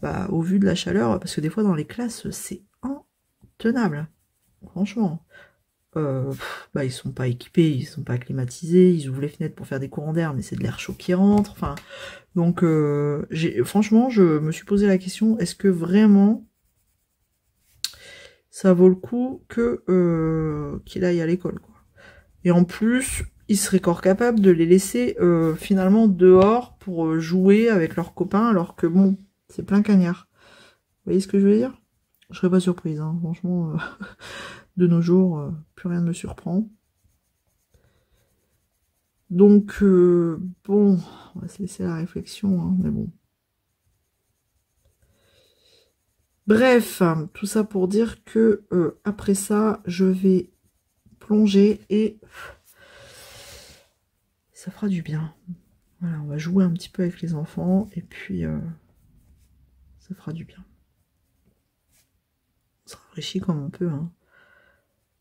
au vu de la chaleur, parce que des fois dans les classes, c'est intenable. Franchement. Bah, ils sont pas équipés, ils sont pas climatisés, ils ouvrent les fenêtres pour faire des courants d'air, mais c'est de l'air chaud qui rentre. Enfin, donc franchement, je me suis posé la question, est-ce que vraiment ça vaut le coup que qu'il aille à l'école, quoi. Et en plus, ils seraient encore capables de les laisser finalement dehors pour jouer avec leurs copains, alors que bon, c'est plein cagnard. Vous voyez ce que je veux dire? Je serais pas surprise, hein, franchement. De nos jours, plus rien ne me surprend. Donc, bon, on va se laisser la réflexion, hein, mais bon. Bref, tout ça pour dire que après ça, je vais plonger et ça fera du bien. Voilà, on va jouer un petit peu avec les enfants et puis ça fera du bien. On se rafraîchit comme on peut, hein.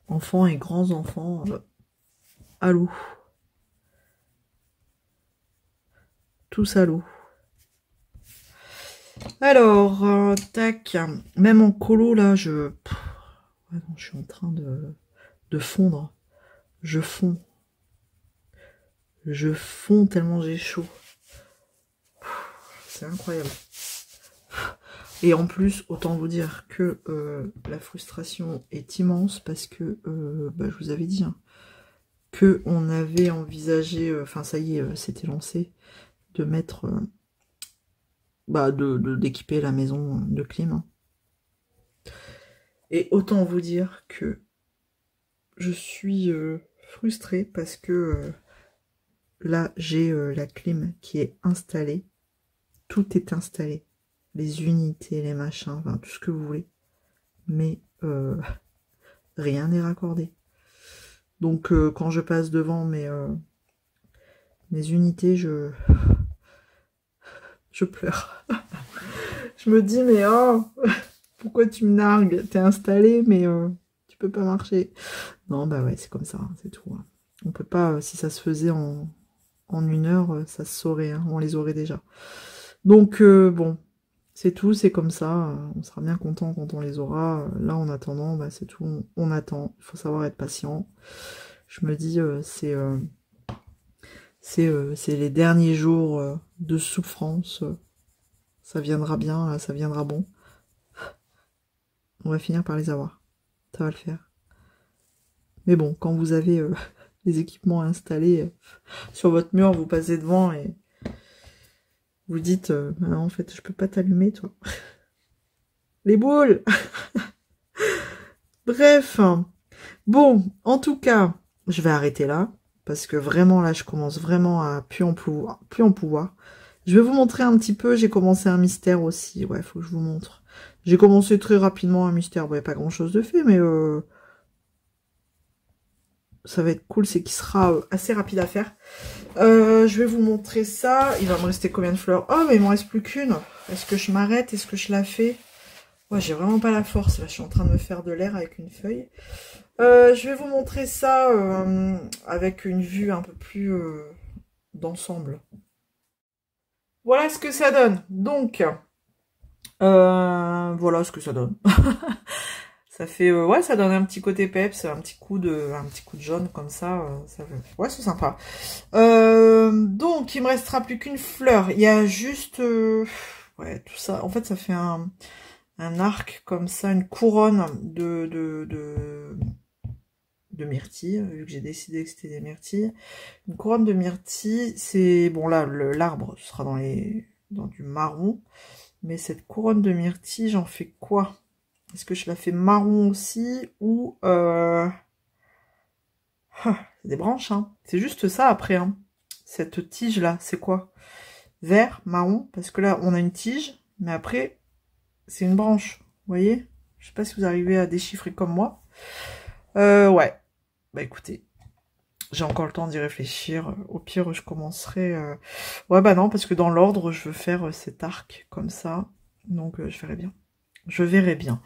Enfants et grands enfants, à l'eau. Tous à l'eau. Alors, tac, même en colo, là, je suis en train de fondre. Je fonds. Je fonds tellement j'ai chaud. C'est incroyable. Et en plus, autant vous dire que la frustration est immense parce que, bah, je vous avais dit, hein, que on avait envisagé, enfin ça y est, c'était lancé, de mettre, bah, d'équiper la maison de clim. Et autant vous dire que je suis frustrée parce que là, j'ai la clim qui est installée. Tout est installé. Les unités, les machins, enfin tout ce que vous voulez. Mais rien n'est raccordé. Donc quand je passe devant mes unités, je pleure. Je me dis, mais oh, pourquoi tu me nargues? T'es installé, mais tu peux pas marcher. Non, bah ouais, c'est comme ça, hein, c'est tout. Hein. On peut pas, si ça se faisait en 1 heure, ça se saurait, hein, on les aurait déjà. Donc bon, c'est tout, c'est comme ça. On sera bien content quand on les aura. Là, en attendant, bah, c'est tout, on attend. Il faut savoir être patient. Je me dis, c'est les derniers jours de souffrance. Ça viendra bien, là, ça viendra bon. On va finir par les avoir. Ça va le faire. Mais bon, quand vous avez les équipements installés sur votre mur, vous passez devant et vous dites, non, en fait, je peux pas t'allumer, toi. Les boules. Bref. Bon, en tout cas, je vais arrêter là. Parce que vraiment, là, je commence vraiment à plus en pouvoir. Je vais vous montrer un petit peu. J'ai commencé un mystère aussi. Ouais, faut que je vous montre. J'ai commencé très rapidement un mystère. Bon, il n'y a pas grand-chose de fait, mais ça va être cool. C'est qu'il sera assez rapide à faire. Je vais vous montrer ça. Il va me rester combien de fleurs? Oh, mais il m'en reste plus qu'une. Est-ce que je m'arrête? Est-ce que je la fais? Ouais, j'ai vraiment pas la force. Là, je suis en train de me faire de l'air avec une feuille. Je vais vous montrer ça avec une vue un peu plus d'ensemble. Voilà ce que ça donne. Donc, voilà ce que ça donne. Ça fait, ouais, ça donne un petit côté peps, un petit coup de jaune comme ça. Ouais, c'est sympa. Donc, il me restera plus qu'une fleur. Il y a juste, ouais, tout ça. En fait, ça fait un arc comme ça, une couronne de myrtilles, vu que j'ai décidé que c'était des myrtilles. Une couronne de myrtilles, c'est... Bon, là, l'arbre sera dans du marron. Mais cette couronne de myrtilles, j'en fais quoi? Est-ce que je la fais marron aussi? Ou... c'est des branches, hein. C'est juste ça, après, hein. Cette tige-là, c'est quoi? Vert, marron, parce que là, on a une tige, mais après, c'est une branche. Vous voyez? Je sais pas si vous arrivez à déchiffrer comme moi. Ouais. Bah écoutez, j'ai encore le temps d'y réfléchir. Au pire, je commencerai... Ouais, bah non, parce que dans l'ordre, je veux faire cet arc comme ça. Donc, je verrai bien. Je verrai bien.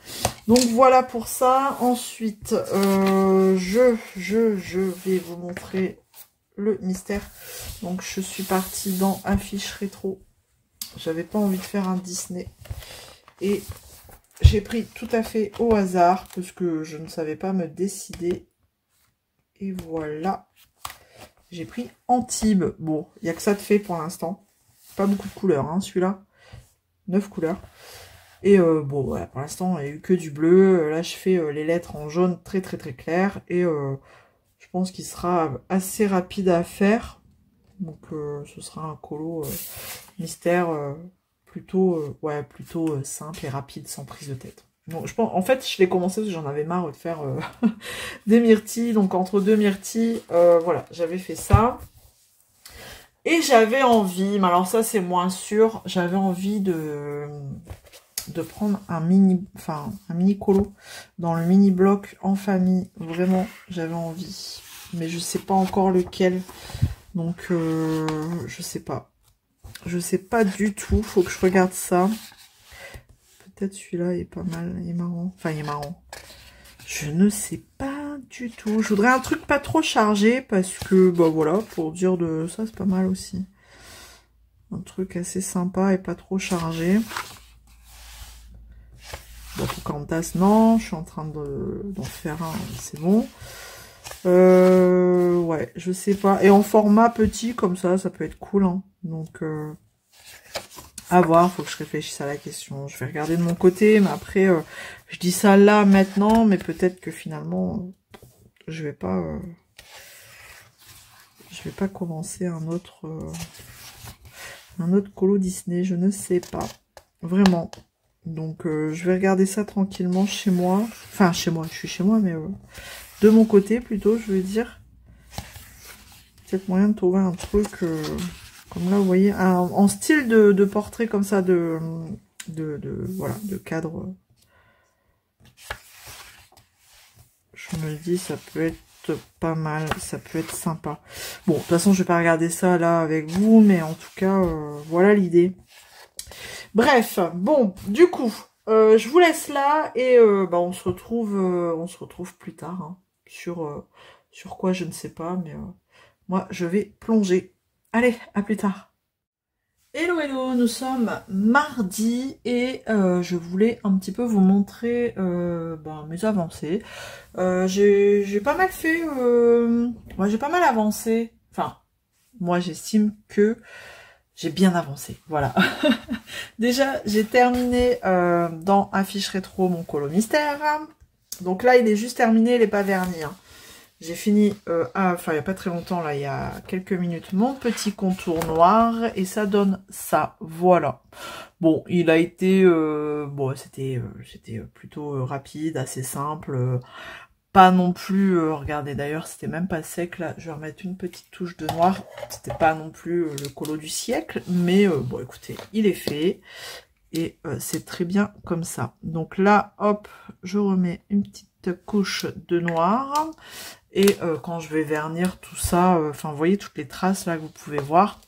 Donc, voilà pour ça. Ensuite, je vais vous montrer le mystère. Donc, je suis partie dans Affiche Rétro. J'avais pas envie de faire un Disney. Et j'ai pris tout à fait au hasard, parce que je ne savais pas me décider. Et voilà. J'ai pris Antibes. Bon, il n'y a que ça de fait pour l'instant. Pas beaucoup de couleurs, hein, celui-là. 9 couleurs. Et bon, voilà, pour l'instant, il n'y a eu que du bleu. Là, je fais les lettres en jaune très très très clair. Et je pense qu'il sera assez rapide à faire. Donc, ce sera un colo mystère plutôt simple et rapide, sans prise de tête. Bon, je pense, en fait, je l'ai commencé parce que j'en avais marre de faire des myrtilles. Donc, entre deux myrtilles, voilà, j'avais fait ça. Et j'avais envie, mais alors ça, c'est moins sûr, j'avais envie de prendre un mini colo dans le mini bloc en famille. Vraiment, j'avais envie. Mais je sais pas encore lequel. Donc, je sais pas. Je sais pas du tout. Faut que je regarde ça. Peut-être celui-là est pas mal. Il est marrant. Enfin, il est marrant. Je ne sais pas du tout. Je voudrais un truc pas trop chargé parce que, bah voilà, pour dire de ça, c'est pas mal aussi. Un truc assez sympa et pas trop chargé. Bon, Cantas, non. Je suis en train d'en faire un. C'est bon. Ouais, je sais pas. Et en format petit, comme ça peut être cool. Hein. Donc, à voir, faut que je réfléchisse à la question. Je vais regarder de mon côté, mais après, je dis ça là, maintenant, mais peut-être que finalement, je vais pas commencer un autre colo Disney, je ne sais pas. Vraiment. Donc, je vais regarder ça tranquillement chez moi. Enfin, chez moi, je suis chez moi, mais de mon côté, plutôt, je veux dire. Peut-être moyen de trouver un truc... comme là, vous voyez, en style de portrait comme ça, voilà, de cadre. Je me dis, ça peut être pas mal, ça peut être sympa. Bon, de toute façon, je vais pas regarder ça là avec vous, mais en tout cas, voilà l'idée. Bref, bon, du coup, je vous laisse là et bah, on se retrouve plus tard hein, sur quoi, je ne sais pas, mais moi, je vais plonger. Allez, à plus tard. Hello, hello, nous sommes mardi et je voulais un petit peu vous montrer mes avancées. J'ai pas mal fait, moi j'ai pas mal avancé, enfin, moi j'estime que j'ai bien avancé, voilà. Déjà, j'ai terminé dans Affiche Rétro mon colo mystère. Donc là, il est juste terminé, il n'est pas verni. Hein. J'ai fini, enfin il n'y a pas très longtemps, là, il y a quelques minutes, mon petit contour noir. Et ça donne ça, voilà. Bon, il a été, bon, c'était plutôt rapide, assez simple. Pas non plus, regardez, d'ailleurs, c'était même pas sec, là. Je vais remettre une petite touche de noir. C'était pas non plus le colo du siècle. Mais, bon, écoutez, il est fait. Et c'est très bien comme ça. Donc là, hop, je remets une petite couche de noir. Et quand je vais vernir tout ça, enfin vous voyez toutes les traces là que vous pouvez voir,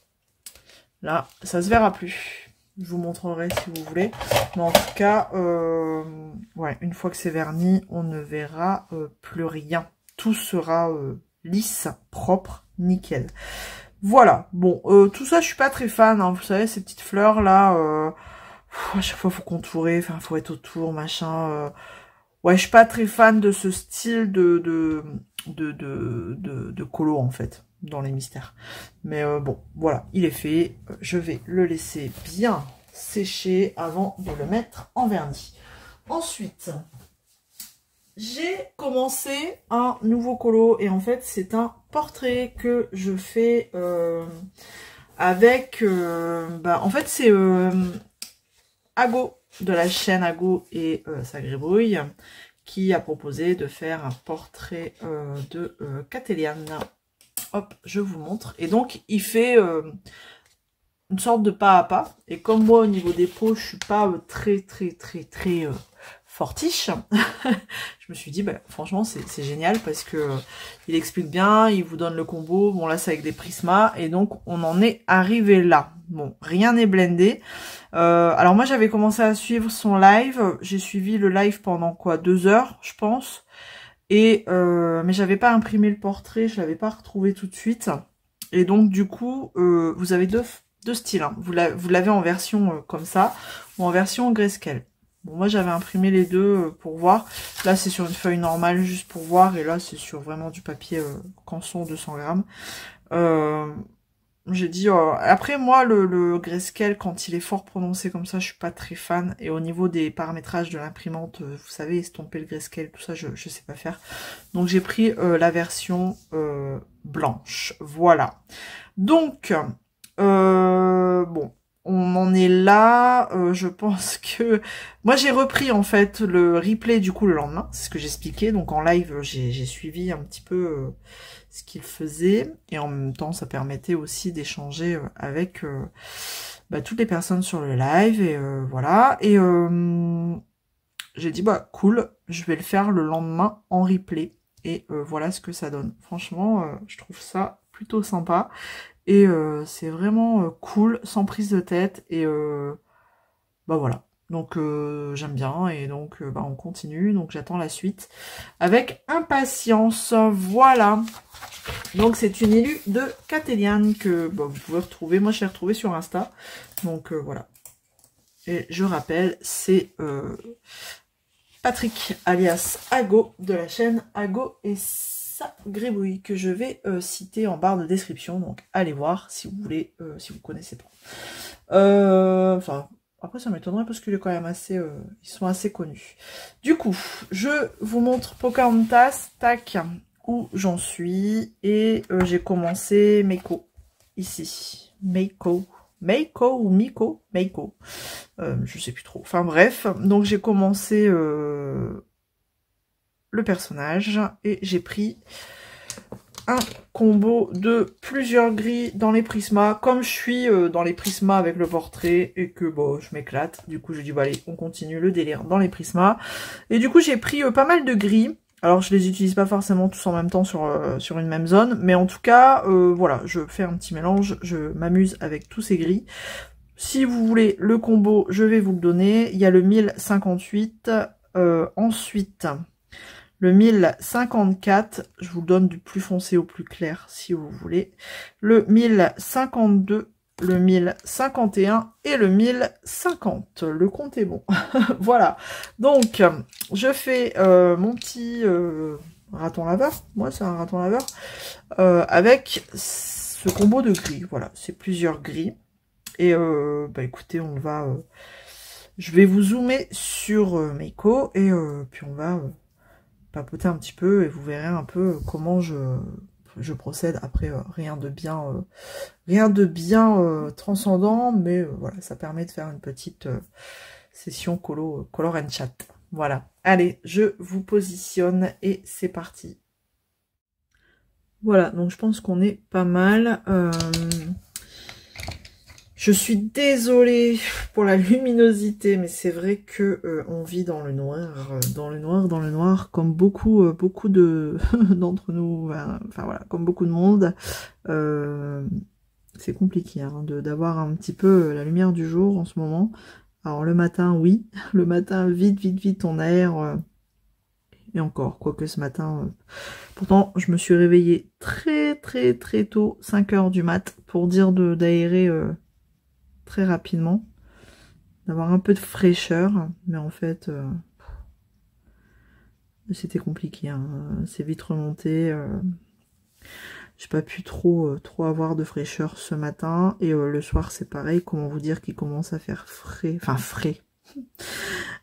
là ça se verra plus. Je vous montrerai si vous voulez. Mais en tout cas, ouais, une fois que c'est verni, on ne verra plus rien. Tout sera lisse, propre, nickel. Voilà, bon, tout ça je suis pas très fan, hein, vous savez, ces petites fleurs là, à chaque fois faut contourer, enfin faut être autour, machin. Ouais, je suis pas très fan de ce style de colo en fait dans les mystères. Mais bon, voilà, il est fait. Je vais le laisser bien sécher avant de le mettre en vernis. Ensuite, j'ai commencé un nouveau colo et en fait c'est un portrait que je fais avec. En fait c'est Ago de la chaîne Ago et sa gribouille qui a proposé de faire un portrait de Catéliane. Hop, je vous montre. Et donc, il fait une sorte de pas à pas. Et comme moi, au niveau des peaux, je suis pas très fortiche, je me suis dit, bah, franchement, c'est génial parce que il explique bien, il vous donne le combo. Bon, là, c'est avec des prismas. Et donc, on en est arrivé là. Bon, rien n'est blendé. Alors moi j'avais commencé à suivre son live, j'ai suivi le live pendant quoi 2 heures je pense, et mais j'avais pas imprimé le portrait, je l'avais pas retrouvé tout de suite, et donc du coup vous avez deux styles, hein. Vous l'avez en version comme ça, ou en version grayscale. Bon, moi j'avais imprimé les deux pour voir. Là c'est sur une feuille normale juste pour voir. Et là c'est sur vraiment du papier canson 200 grammes. J'ai dit... après moi le grayscale quand il est fort prononcé comme ça je suis pas très fan. Et au niveau des paramétrages de l'imprimante, vous savez estomper le grayscale, tout ça je sais pas faire. Donc j'ai pris la version blanche. Voilà. Donc... bon, on en est là. Je pense que moi j'ai repris en fait le replay du coup le lendemain, c'est ce que j'expliquais. Donc en live j'ai suivi un petit peu ce qu'il faisait et en même temps ça permettait aussi d'échanger avec toutes les personnes sur le live et voilà. Et j'ai dit bah cool, je vais le faire le lendemain en replay et voilà ce que ça donne. Franchement, je trouve ça plutôt sympa. Et c'est vraiment cool, sans prise de tête. Et bah voilà. Donc j'aime bien. Et donc on continue. Donc j'attends la suite avec impatience. Voilà. Donc c'est une élue de Catéliane que vous pouvez retrouver. Moi je l'ai retrouvée sur Insta. Donc voilà. Et je rappelle, c'est Patrick alias Ago de la chaîne Ago et sa gribouille que je vais citer en barre de description. Donc allez voir si vous voulez, si vous connaissez pas. Enfin, après ça m'étonnerait parce qu'il est quand même assez, ils sont assez connus. Du coup, je vous montre Pocahontas, tac, où j'en suis. Et j'ai commencé Meiko, ici. Meiko ou Miko? Meiko. Je sais plus trop. Enfin bref, donc j'ai commencé le personnage et j'ai pris un combo de plusieurs gris dans les prismas. Comme je suis dans les prismas avec le portrait et que bon, je m'éclate, du coup je dis bah allez, on continue le délire dans les prismas. Et du coup j'ai pris pas mal de gris. Alors je les utilise pas forcément tous en même temps sur une même zone, mais en tout cas voilà, je fais un petit mélange, je m'amuse avec tous ces gris. Si vous voulez le combo, je vais vous le donner. Il y a le 1058, ensuite le 1054, je vous donne du plus foncé au plus clair si vous voulez. Le 1052, le 1051 et le 1050. Le compte est bon. Voilà. Donc, je fais mon petit raton laveur. Moi, c'est un raton laveur. Avec ce combo de gris. Voilà, c'est plusieurs gris. Et écoutez, on va... je vais vous zoomer sur Meiko et puis on va papoter un petit peu et vous verrez un peu comment je procède. Après, rien de bien transcendant, mais voilà, ça permet de faire une petite session color and chat. Voilà. Allez, je vous positionne et c'est parti. Voilà, donc je pense qu'on est pas mal. Je suis désolée pour la luminosité, mais c'est vrai que on vit dans le noir, comme beaucoup de d'entre nous, enfin voilà, comme beaucoup de monde. C'est compliqué hein, d'avoir un petit peu la lumière du jour en ce moment. Alors le matin, oui, le matin, vite, on aère. Et encore, quoique ce matin... pourtant, je me suis réveillée très tôt, 5 h du mat, pour dire d'aérer... très rapidement, d'avoir un peu de fraîcheur, mais en fait c'était compliqué, hein. C'est vite remonté, j'ai pas pu trop avoir de fraîcheur ce matin, et le soir c'est pareil. Comment vous dire qu'il commence à faire frais, enfin frais,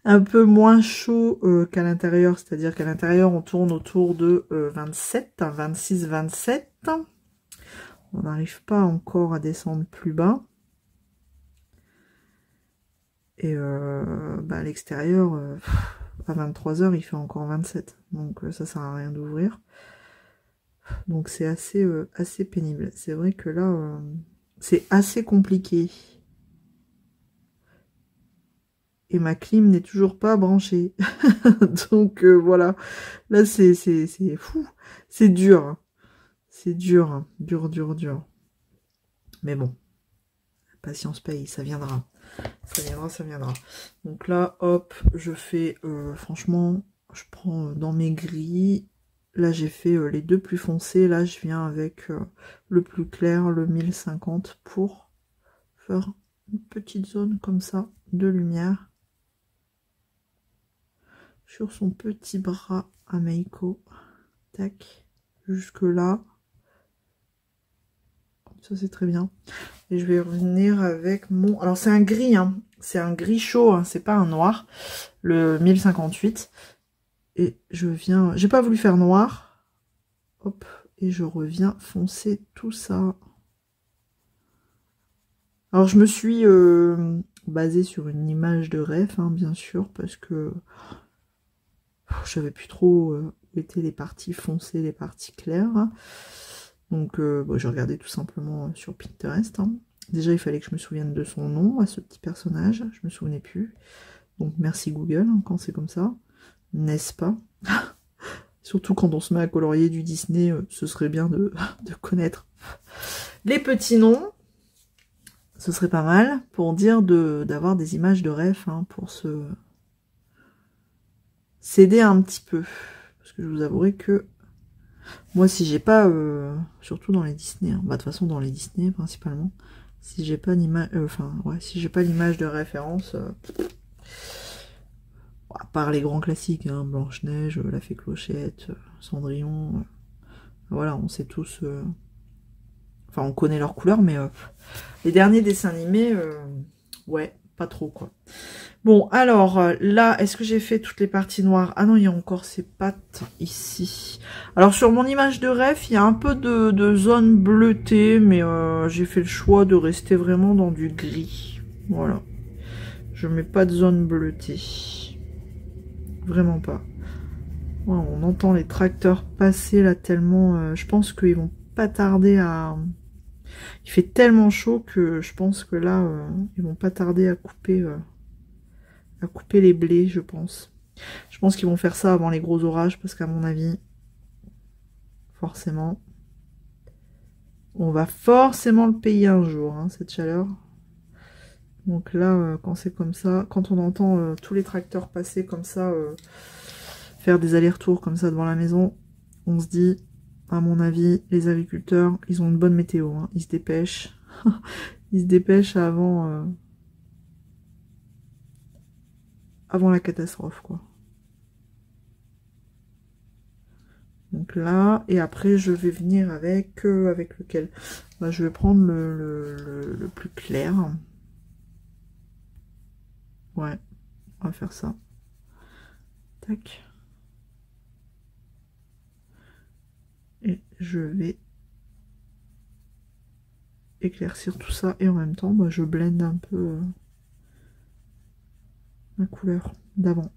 un peu moins chaud qu'à l'intérieur, c'est-à-dire qu'à l'intérieur on tourne autour de 27, 26, 27, on n'arrive pas encore à descendre plus bas. Et à l'extérieur, à 23 h, il fait encore 27. Donc ça sert à rien d'ouvrir. Donc c'est assez pénible. C'est vrai que là, c'est assez compliqué. Et ma clim n'est toujours pas branchée. Donc voilà. Là, c'est fou. C'est dur. Hein. C'est dur. Hein. Dur. Mais bon. Patience paye, ça viendra. Ça viendra. Donc là, hop, je fais, franchement, je prends dans mes gris. Là, j'ai fait les deux plus foncés. Là, je viens avec le plus clair, le 1050, pour faire une petite zone comme ça de lumière. sur son petit bras à Meiko. Tac, jusque là. Ça c'est très bien. Et je vais revenir avec mon... Alors c'est un gris, hein. C'est un gris chaud, hein. C'est pas un noir. Le 1058. Et je viens... J'ai pas voulu faire noir. Hop. Et je reviens foncer tout ça. Alors je me suis basée sur une image de ref, hein, bien sûr, parce que je savais plus trop où étaient les parties foncées, les parties claires. Donc bon, j'ai regardé tout simplement sur Pinterest. Hein. Déjà il fallait que je me souvienne de son nom à ce petit personnage, je me souvenais plus. Donc merci Google hein, quand c'est comme ça, n'est-ce pas? Surtout quand on se met à colorier du Disney, ce serait bien de connaître les petits noms. Ce serait pas mal pour dire d'avoir des images de ref hein, pour se s'aider un petit peu. Parce que je vous avouerai que moi si j'ai pas, surtout dans les Disney, hein, bah, de toute façon dans les Disney principalement, si j'ai pas l'image, si j'ai pas l'image de référence, à part les grands classiques, hein, Blanche-Neige, La Fée Clochette, Cendrillon, voilà, on sait tous, enfin on connaît leurs couleurs, mais les derniers dessins animés, ouais, pas trop quoi. Bon, alors là, est-ce que j'ai fait toutes les parties noires? Ah non, il y a encore ces pattes ici. Alors sur mon image de ref, il y a un peu de zone bleutée, mais j'ai fait le choix de rester vraiment dans du gris. Voilà. Je mets pas de zone bleutée. Vraiment pas. Voilà, on entend les tracteurs passer là tellement... je pense qu'ils vont pas tarder à... Il fait tellement chaud que je pense que là, ils vont pas tarder à couper les blés, je pense. Je pense qu'ils vont faire ça avant les gros orages, parce qu'à mon avis, forcément, on va forcément le payer un jour, hein, cette chaleur. Donc là, quand c'est comme ça, quand on entend tous les tracteurs passer comme ça, faire des allers-retours comme ça devant la maison, on se dit, à mon avis, les agriculteurs, ils ont une bonne météo, hein, ils se dépêchent. Ils se dépêchent avant la catastrophe, quoi. Donc là, et après je vais venir avec lequel? Bah, je vais prendre le plus clair. Ouais, on va faire ça. Tac. Et je vais éclaircir tout ça et en même temps, bah, je blende un peu la couleur d'avant.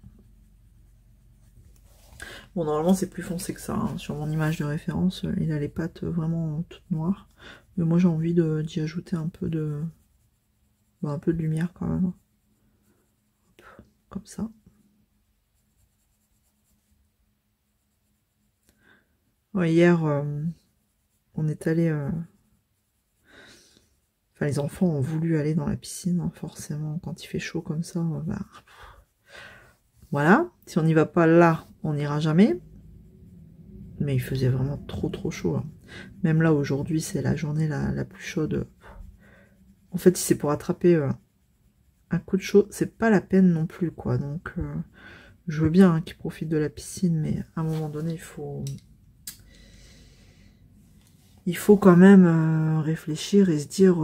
Bon, normalement, c'est plus foncé que ça. Hein. Sur mon image de référence, il a les pattes vraiment toutes noires. Mais moi, j'ai envie d'y ajouter un peu de lumière quand même. Comme ça. Ouais, hier, on est allé... Enfin, les enfants ont voulu aller dans la piscine, hein, forcément. Quand il fait chaud comme ça, bah... Voilà. Si on n'y va pas là, on n'ira jamais. Mais il faisait vraiment trop chaud. Hein. Même là, aujourd'hui, c'est la journée la plus chaude. En fait, si c'est pour attraper un coup de chaud, c'est pas la peine non plus, quoi. Donc, je veux bien hein, qu'ils profitent de la piscine, mais à un moment donné, il faut quand même réfléchir et se dire,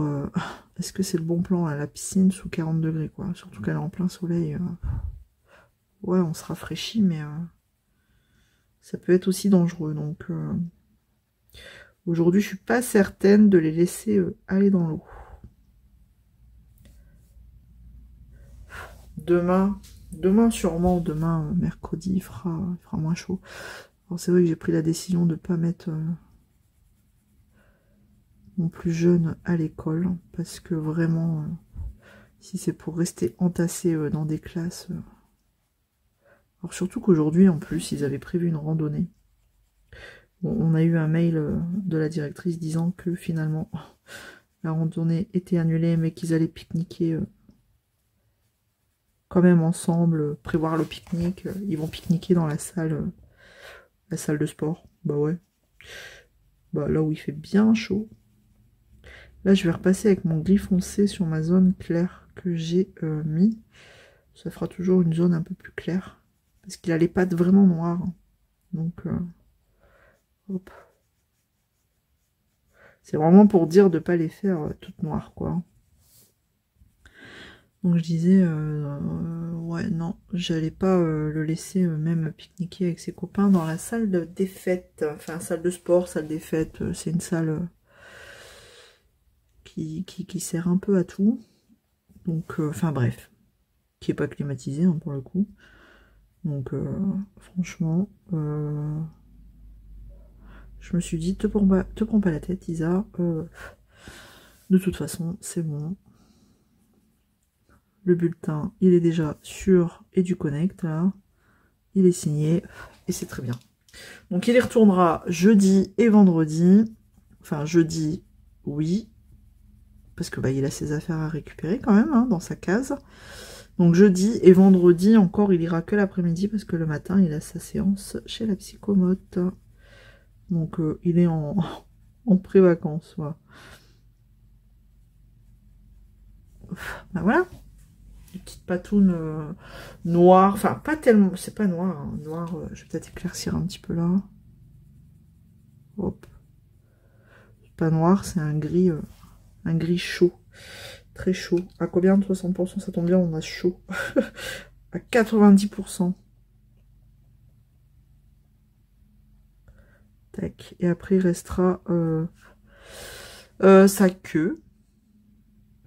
est-ce que c'est le bon plan à la piscine sous 40 degrés, quoi. Surtout qu'elle est en plein soleil. Ouais, on se rafraîchit, mais ça peut être aussi dangereux. Donc, aujourd'hui, je suis pas certaine de les laisser aller dans l'eau. Demain sûrement, demain, mercredi, il fera moins chaud. Alors c'est vrai que j'ai pris la décision de ne pas mettre mon plus jeune à l'école, parce que vraiment, si c'est pour rester entassé dans des classes... Alors surtout qu'aujourd'hui, en plus, ils avaient prévu une randonnée. Bon, on a eu un mail de la directrice disant que finalement, la randonnée était annulée, mais qu'ils allaient pique-niquer... quand même ensemble, prévoir le pique-nique. Ils vont pique-niquer dans la salle de sport. Bah ouais. Bah là où il fait bien chaud. Là, je vais repasser avec mon gris foncé sur ma zone claire que j'ai mis. Ça fera toujours une zone un peu plus claire. Parce qu'il a les pattes vraiment noires. Donc, hop. C'est vraiment pour dire de pas les faire toutes noires, quoi. Donc je disais, ouais, non, j'allais pas le laisser même pique-niquer avec ses copains dans la salle des fêtes. Enfin, salle de sport, salle des fêtes, c'est une salle qui sert un peu à tout. Donc, enfin bref, qui est pas climatisée hein, pour le coup. Donc, franchement, je me suis dit, te prends pas la tête, Isa. De toute façon, c'est bon. Le bulletin, il est déjà sur EduConnect, là. Il est signé, et c'est très bien. Donc, il y retournera jeudi et vendredi. Enfin, jeudi, oui. Parce que bah, il a ses affaires à récupérer quand même, hein, dans sa case. Donc, jeudi et vendredi, encore, il ira que l'après-midi, parce que le matin, il a sa séance chez la psychomote. Donc, il est en, en pré-vacances, voilà. Ben voilà. Des petites patounes noires. Enfin, pas tellement... C'est pas noir. Hein. Noir, je vais peut-être éclaircir un petit peu là. Hop. C'est pas noir, c'est un gris chaud. Très chaud. À combien de 60%? Ça tombe bien, on a chaud. À 90%. Tac. Et après, il restera sa queue.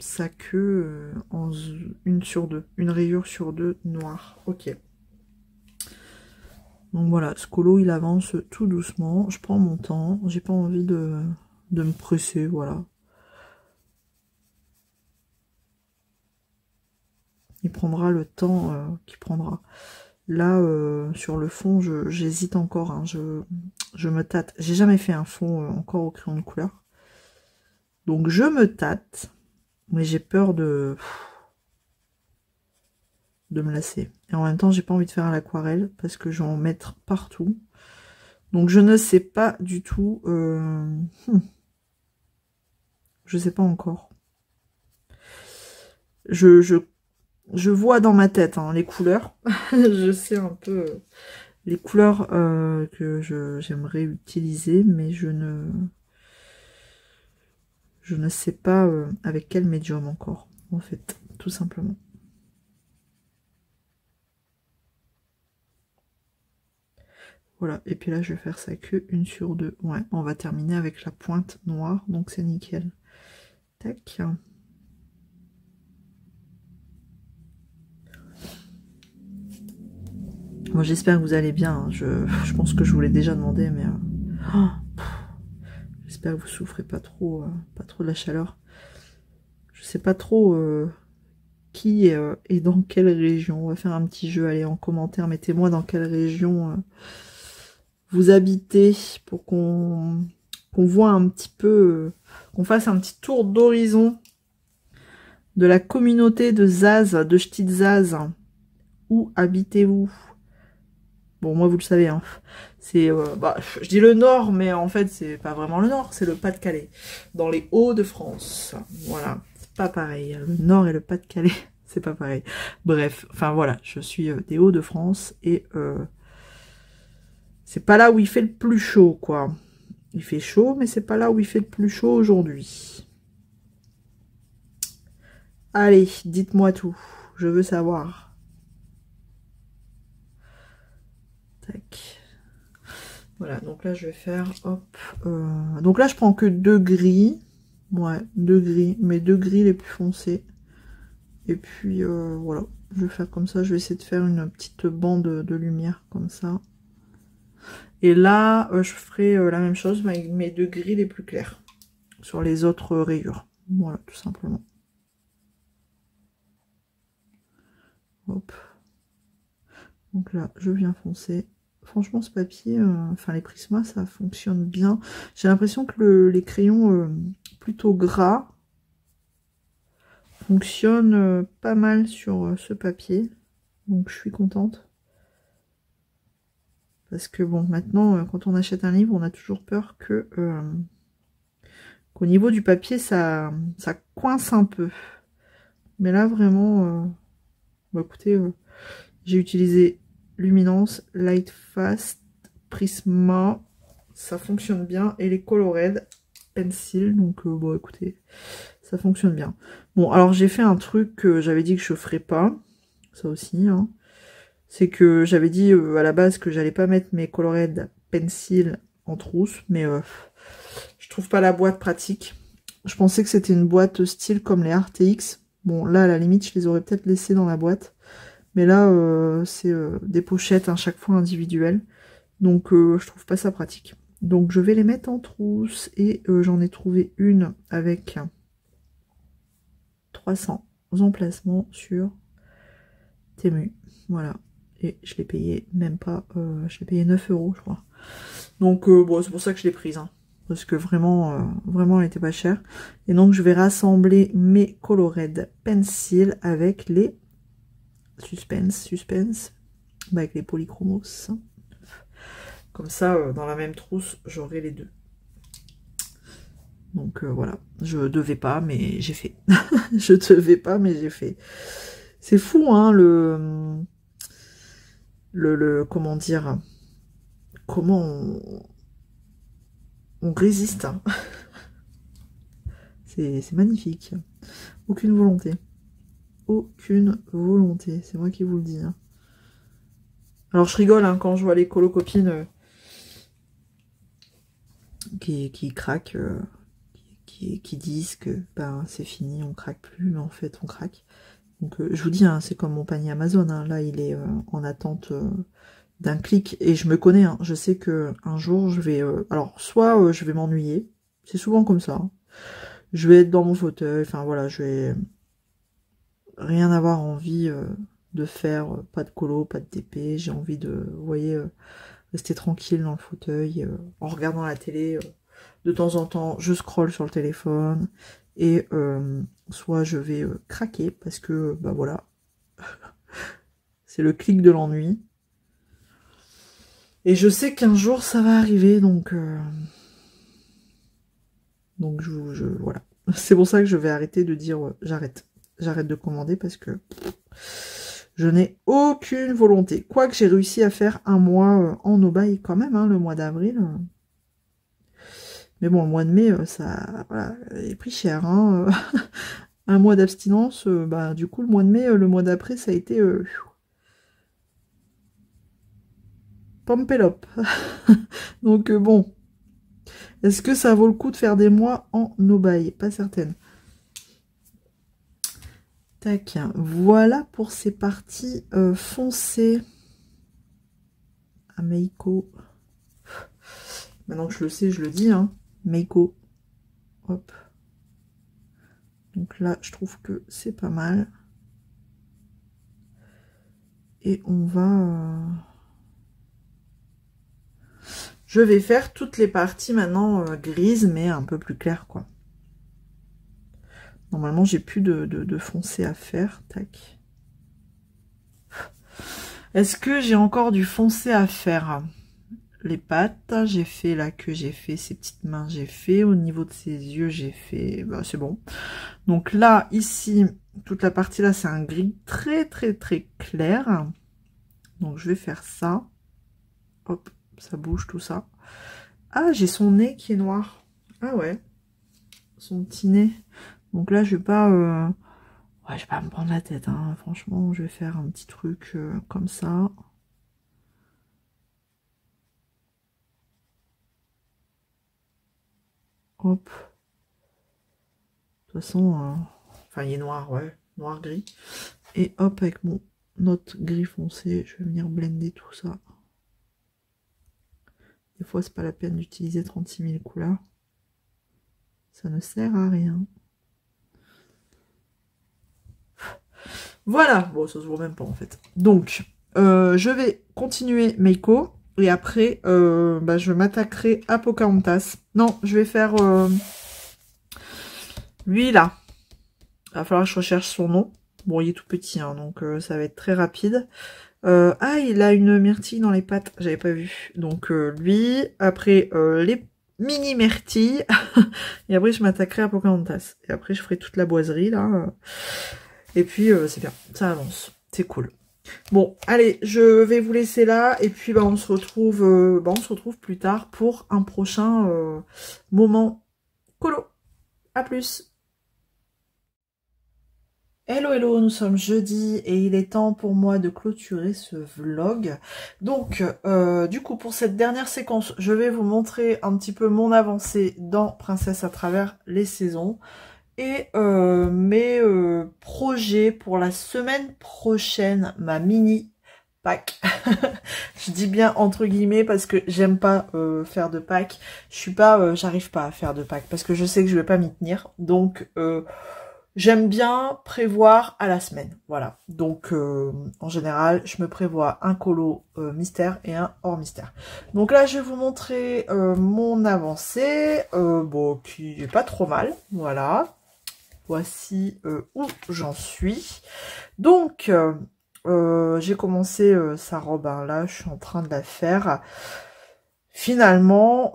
Sa queue en une sur deux. Une rayure sur deux noire. Ok. Donc voilà, ce colo, il avance tout doucement. Je prends mon temps. J'ai pas envie de me presser, voilà. Il prendra le temps qu'il prendra. Là, sur le fond, j'hésite encore. Hein, je me tâte. J'ai jamais fait un fond encore au crayon de couleur. Donc je me tâte. Mais j'ai peur de me lasser. Et en même temps, j'ai pas envie de faire à l'aquarelle parce que je vais en mettre partout. Donc je ne sais pas du tout. Je sais pas encore. Je vois dans ma tête hein, les couleurs. Je sais un peu les couleurs que j'aimerais utiliser, mais je ne sais pas avec quel médium encore, en fait, tout simplement. Voilà, et puis là, je vais faire ça que une sur deux. Ouais, on va terminer avec la pointe noire, donc c'est nickel. Tac. Moi, j'espère que vous allez bien. Hein. Je pense que je vous l'ai déjà demandé, mais... Oh, j'espère que vous souffrez pas trop de la chaleur. Je sais pas trop qui est dans quelle région. On va faire un petit jeu. Allez, en commentaire, mettez-moi dans quelle région vous habitez pour qu'on voit un petit peu, qu'on fasse un petit tour d'horizon de la communauté de Zaz, de Ch'tite Zaz. Où habitez-vous? Bon, moi, vous le savez, hein. C'est, bah, je dis le nord, mais en fait, c'est pas vraiment le nord, c'est le Pas-de-Calais. Dans les Hauts-de-France. Voilà, c'est pas pareil. Le nord et le Pas-de-Calais, c'est pas pareil. Bref, enfin voilà, je suis des Hauts-de-France et c'est pas là où il fait le plus chaud, quoi. Il fait chaud, mais c'est pas là où il fait le plus chaud aujourd'hui. Allez, dites-moi tout. Je veux savoir. Tac. Voilà, donc là, je vais faire, hop. Donc là, je prends que 2 gris. Ouais, 2 gris. Mais 2 gris les plus foncés. Et puis, voilà. Je vais faire comme ça. Je vais essayer de faire une petite bande de lumière, comme ça. Et là, je ferai la même chose, mais avec mes 2 gris les plus clairs. Sur les autres rayures. Voilà, tout simplement. Hop. Donc là, je viens foncer. Franchement, ce papier, enfin les Prisma, ça fonctionne bien. J'ai l'impression que les crayons plutôt gras fonctionnent pas mal sur ce papier. Donc je suis contente. Parce que bon, maintenant, quand on achète un livre, on a toujours peur que qu'au niveau du papier, ça coince un peu. Mais là, vraiment, bah, écoutez, j'ai utilisé Luminance, Light Fast, Prisma, ça fonctionne bien. Et les Colored Pencil, donc bon écoutez, ça fonctionne bien. Bon, alors j'ai fait un truc que j'avais dit que je ferais pas, ça aussi, hein. C'est que j'avais dit à la base que j'allais pas mettre mes Colored Pencil en trousse, mais je trouve pas la boîte pratique. Je pensais que c'était une boîte style comme les RTX. Bon, là, à la limite, je les aurais peut-être laissées dans la boîte. Mais là, c'est des pochettes à chaque fois individuelles. Donc, je trouve pas ça pratique. Donc, je vais les mettre en trousse. Et j'en ai trouvé une avec 300 emplacements sur Temu. Voilà. Et je l'ai payé même pas... je l'ai payé 9 €, je crois. Donc, bon, c'est pour ça que je l'ai prise. Hein, parce que vraiment, vraiment, elle était pas chère. Et donc, je vais rassembler mes Colored Pencil avec les Suspense, bah, avec les Polychromos. Comme ça, dans la même trousse, j'aurai les deux. Donc, voilà. Je devais pas, mais j'ai fait. Je devais pas, mais j'ai fait. C'est fou, hein, comment dire... Comment on résiste. Hein. C'est magnifique. Aucune volonté. Aucune volonté. C'est moi qui vous le dis. Hein. Alors je rigole hein, quand je vois les colo-copines qui craquent, qui disent que ben, c'est fini, on craque plus, mais en fait on craque. Donc je vous dis, hein, c'est comme mon panier Amazon. Hein. Là il est en attente d'un clic. Et je me connais. Hein. Je sais que un jour je vais... alors soit je vais m'ennuyer. C'est souvent comme ça. Hein. Je vais être dans mon fauteuil. Enfin voilà, je vais... rien avoir envie de faire, pas de colo, pas de TP, j'ai envie de, vous voyez, rester tranquille dans le fauteuil, en regardant la télé, de temps en temps, je scrolle sur le téléphone, et soit je vais craquer, parce que, bah voilà, c'est le clic de l'ennui, et je sais qu'un jour ça va arriver, donc voilà, c'est pour ça que je vais arrêter de dire, j'arrête de commander, parce que... je n'ai aucune volonté. Quoique j'ai réussi à faire un mois en no-buy quand même, hein, le mois d'avril. Mais bon, le mois de mai, ça voilà, est pris cher. Hein. Un mois d'abstinence, bah, du coup, le mois de mai, le mois d'après, ça a été... Pompélope. Donc bon, est-ce que ça vaut le coup de faire des mois en no-buy? Pas certaine. Tac, voilà pour ces parties foncées. À Meiko. Maintenant que je le sais, je le dis, hein. Meiko. Hop. Donc là, je trouve que c'est pas mal. Et on va... je vais faire toutes les parties maintenant grises, mais un peu plus claires, quoi. Normalement, j'ai plus de foncé à faire. Tac. Est-ce que j'ai encore du foncé à faire? Les pattes, j'ai fait la queue, j'ai fait ses petites mains, j'ai fait. Au niveau de ses yeux, j'ai fait... bah, c'est bon. Donc là, ici, toute la partie là, c'est un gris très clair. Donc je vais faire ça. Hop, ça bouge tout ça. Ah, j'ai son nez qui est noir. Ah ouais. Son petit nez. Donc là, je vais pas... ouais, je vais pas me prendre la tête. Hein. Franchement, je vais faire un petit truc comme ça. Hop. De toute façon... enfin, il est noir, ouais. Noir-gris. Et hop, avec mon autre gris foncé, je vais venir blender tout ça. Des fois, c'est pas la peine d'utiliser 36 000 couleurs. Ça ne sert à rien. Voilà. Bon, ça se voit même pas, en fait. Donc, je vais continuer Meiko. Et après, bah, je m'attaquerai à Pocahontas. Non, je vais faire... lui, là. Il va falloir que je recherche son nom. Bon, il est tout petit, hein, donc ça va être très rapide. Ah, il a une myrtille dans les pattes, j'avais pas vu. Donc lui, après les mini myrtilles, et après je m'attaquerai à Pocahontas. Et après je ferai toute la boiserie là. Et puis c'est bien, ça avance, c'est cool. Bon, allez, je vais vous laisser là et puis on se retrouve plus tard pour un prochain moment colo. À plus. Hello, hello, nous sommes jeudi et il est temps pour moi de clôturer ce vlog. Donc, du coup, pour cette dernière séquence, je vais vous montrer un petit peu mon avancée dans Princesse à travers les saisons et mes projets pour la semaine prochaine, ma mini Pâques. Je dis bien entre guillemets parce que j'aime pas faire de Pâques. J'arrive pas à faire de Pâques parce que je sais que je vais pas m'y tenir. Donc j'aime bien prévoir à la semaine. Voilà. Donc en général, je me prévois un colo mystère et un hors mystère. Donc là, je vais vous montrer mon avancée, bon, qui est pas trop mal. Voilà. Voici où j'en suis. Donc j'ai commencé sa robe, hein, là, je suis en train de la faire. Finalement,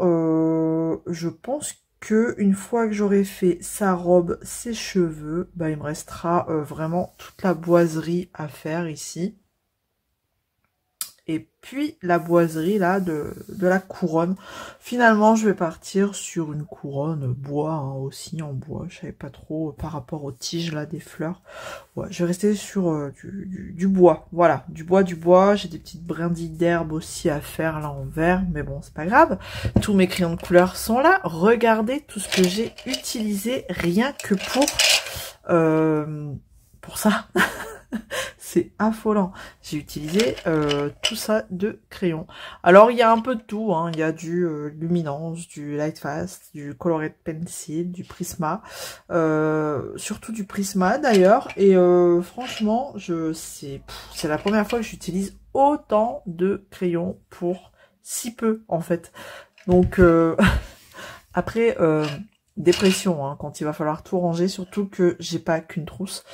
je pense que une fois que j'aurai fait sa robe, ses cheveux, bah, il me restera vraiment toute la boiserie à faire ici. Et puis la boiserie là de la couronne. Finalement, je vais partir sur une couronne bois, hein, aussi en bois. Je savais pas trop par rapport aux tiges là des fleurs. Ouais, je vais rester sur du bois. Voilà, du bois. J'ai des petites brindilles d'herbe aussi à faire là en vert, mais bon, c'est pas grave. Tous mes crayons de couleur sont là. Regardez tout ce que j'ai utilisé rien que pour ça. C'est affolant. J'ai utilisé tout ça de crayon. Alors, il y a un peu de tout. Hein. Il y a du Luminance, du Lightfast, du Colored Pencil, du Prisma. Surtout du Prisma, d'ailleurs. Et franchement, c'est la première fois que j'utilise autant de crayons pour si peu, en fait. Donc, après... dépression, hein, quand il va falloir tout ranger, surtout que j'ai pas qu'une trousse.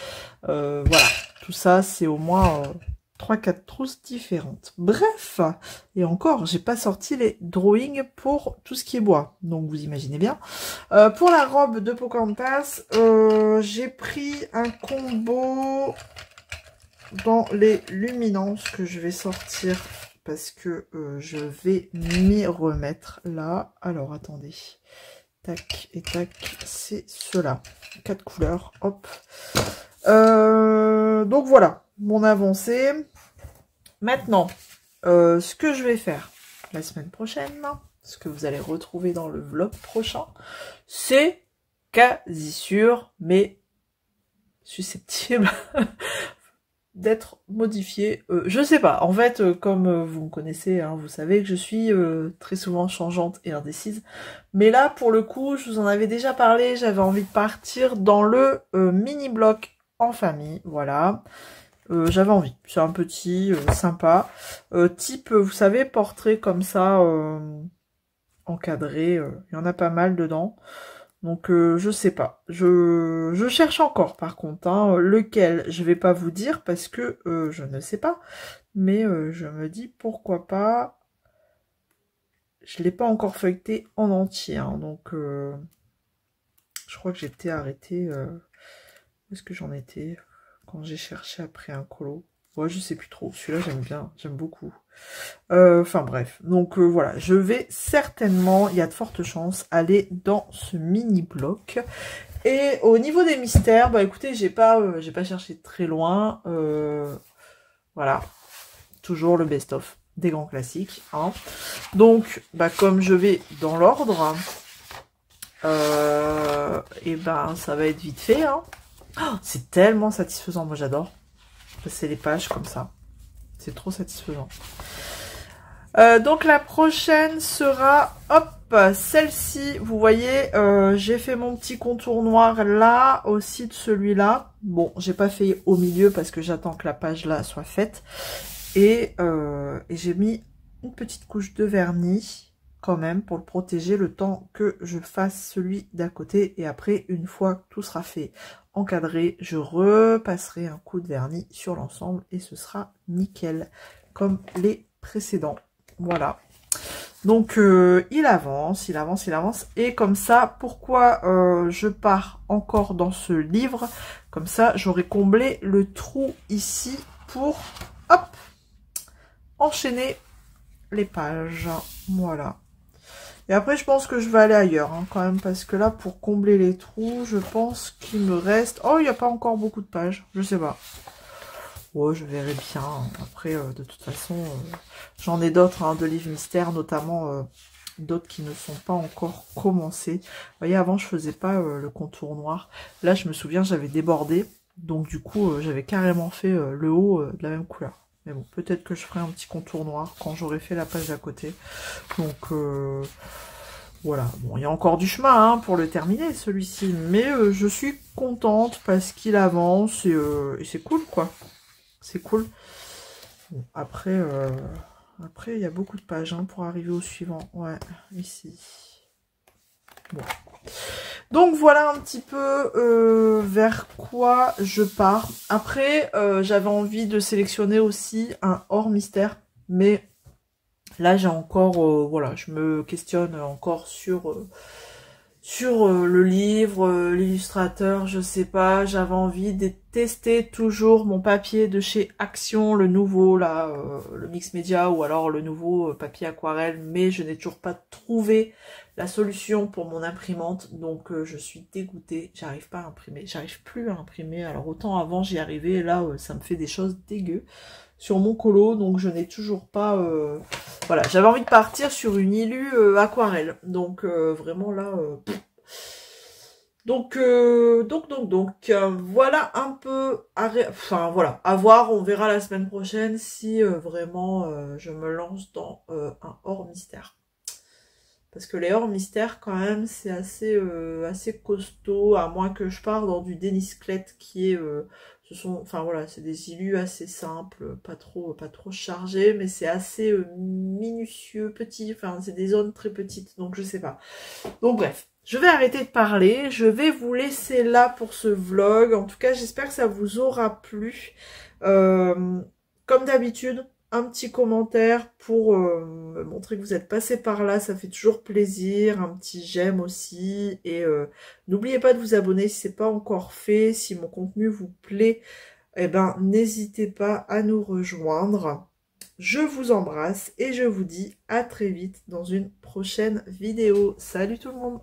Voilà, tout ça, c'est au moins 3-4 trousses différentes. Bref, et encore, j'ai pas sorti les drawings pour tout ce qui est bois, donc vous imaginez bien. Pour la robe de Pocahontas, j'ai pris un combo dans les luminances que je vais sortir parce que je vais m'y remettre là. Alors, attendez. Tac et tac, c'est cela. 4 couleurs, hop. Donc voilà, mon avancée. Maintenant, ce que je vais faire la semaine prochaine, ce que vous allez retrouver dans le vlog prochain, c'est quasi sûr, mais susceptible d'être modifié. Je sais pas, en fait, comme vous me connaissez, hein, vous savez que je suis très souvent changeante et indécise. Mais là, pour le coup, je vous en avais déjà parlé, j'avais envie de partir dans le mini-bloc en famille, voilà. J'avais envie, c'est un petit, sympa. Type, vous savez, portrait comme ça, encadré, il y en a pas mal dedans. Donc je sais pas, je cherche encore par contre, hein, lequel je vais pas vous dire parce que je ne sais pas, mais je me dis pourquoi pas, je l'ai pas encore feuilleté en entier, hein, donc je crois que j'étais arrêtée, où est-ce que j'en étais quand j'ai cherché après un colo. Ouais, je sais plus trop, celui-là j'aime bien, j'aime beaucoup. Enfin bref, donc voilà, je vais certainement, il y a de fortes chances, aller dans ce mini-bloc. Et au niveau des mystères, bah écoutez, j'ai pas cherché très loin. Voilà, toujours le best-of des grands classiques. Hein. Donc, bah comme je vais dans l'ordre, et ben ça va être vite fait. Hein. Oh, c'est tellement satisfaisant, moi j'adore. Passer les pages comme ça. C'est trop satisfaisant. Donc la prochaine sera, hop, celle-ci. Vous voyez, j'ai fait mon petit contour noir là, aussi de celui-là. Bon, j'ai pas fait au milieu parce que j'attends que la page là soit faite. Et j'ai mis une petite couche de vernis quand même pour le protéger le temps que je fasse celui d'à côté. Et après, une fois que tout sera fait, encadré, je repasserai un coup de vernis sur l'ensemble et ce sera nickel comme les précédents. Voilà. Donc il avance. Et comme ça, pourquoi je pars encore dans ce livre? Comme ça, j'aurai comblé le trou ici pour hop, enchaîner les pages. Voilà. Et après, je pense que je vais aller ailleurs, hein, quand même, parce que là, pour combler les trous, je pense qu'il me reste... Oh, il n'y a pas encore beaucoup de pages, je sais pas. Ouais, je verrai bien. Après, de toute façon, j'en ai d'autres, hein, de livres mystères, notamment d'autres qui ne sont pas encore commencés. Vous voyez, avant, je faisais pas le contour noir. Là, je me souviens, j'avais débordé. Donc, du coup, j'avais carrément fait le haut de la même couleur. Mais bon, peut-être que je ferai un petit contour noir quand j'aurai fait la page d'à côté. Donc, voilà. Bon, il y a encore du chemin hein, pour le terminer, celui-ci. Mais je suis contente parce qu'il avance et c'est cool, quoi. C'est cool. Bon, après, il y a beaucoup de pages hein, pour arriver au suivant. Ouais, ici. Bon. Donc voilà un petit peu vers quoi je pars. Après, j'avais envie de sélectionner aussi un hors mystère, mais là j'ai encore, voilà, je me questionne encore sur le livre, l'illustrateur, je sais pas. J'avais envie de tester toujours mon papier de chez Action, le nouveau là, le mix média ou alors le nouveau papier aquarelle, mais je n'ai toujours pas trouvé la solution pour mon imprimante, donc je suis dégoûtée, j'arrive pas à imprimer, j'arrive plus à imprimer. Alors autant avant j'y arrivais, et là ça me fait des choses dégueu sur mon colo, donc je n'ai toujours pas... Voilà, j'avais envie de partir sur une illu aquarelle, donc vraiment là... Donc, voilà un peu... Enfin voilà, à voir, on verra la semaine prochaine si vraiment je me lance dans un hors mystère. Parce que les hors mystères, quand même, c'est assez costaud, à moins que je parte dans du Dénisclette qui est... enfin voilà, c'est des illus assez simples, pas trop chargés, mais c'est assez minutieux, petit, enfin c'est des zones très petites, donc je sais pas. Donc bref, je vais arrêter de parler, je vais vous laisser là pour ce vlog. En tout cas, j'espère que ça vous aura plu. Comme d'habitude, un petit commentaire pour me montrer que vous êtes passé par là, ça fait toujours plaisir. Un petit j'aime aussi. Et n'oubliez pas de vous abonner si ce n'est pas encore fait. Si mon contenu vous plaît, eh ben, n'hésitez pas à nous rejoindre. Je vous embrasse et je vous dis à très vite dans une prochaine vidéo. Salut tout le monde!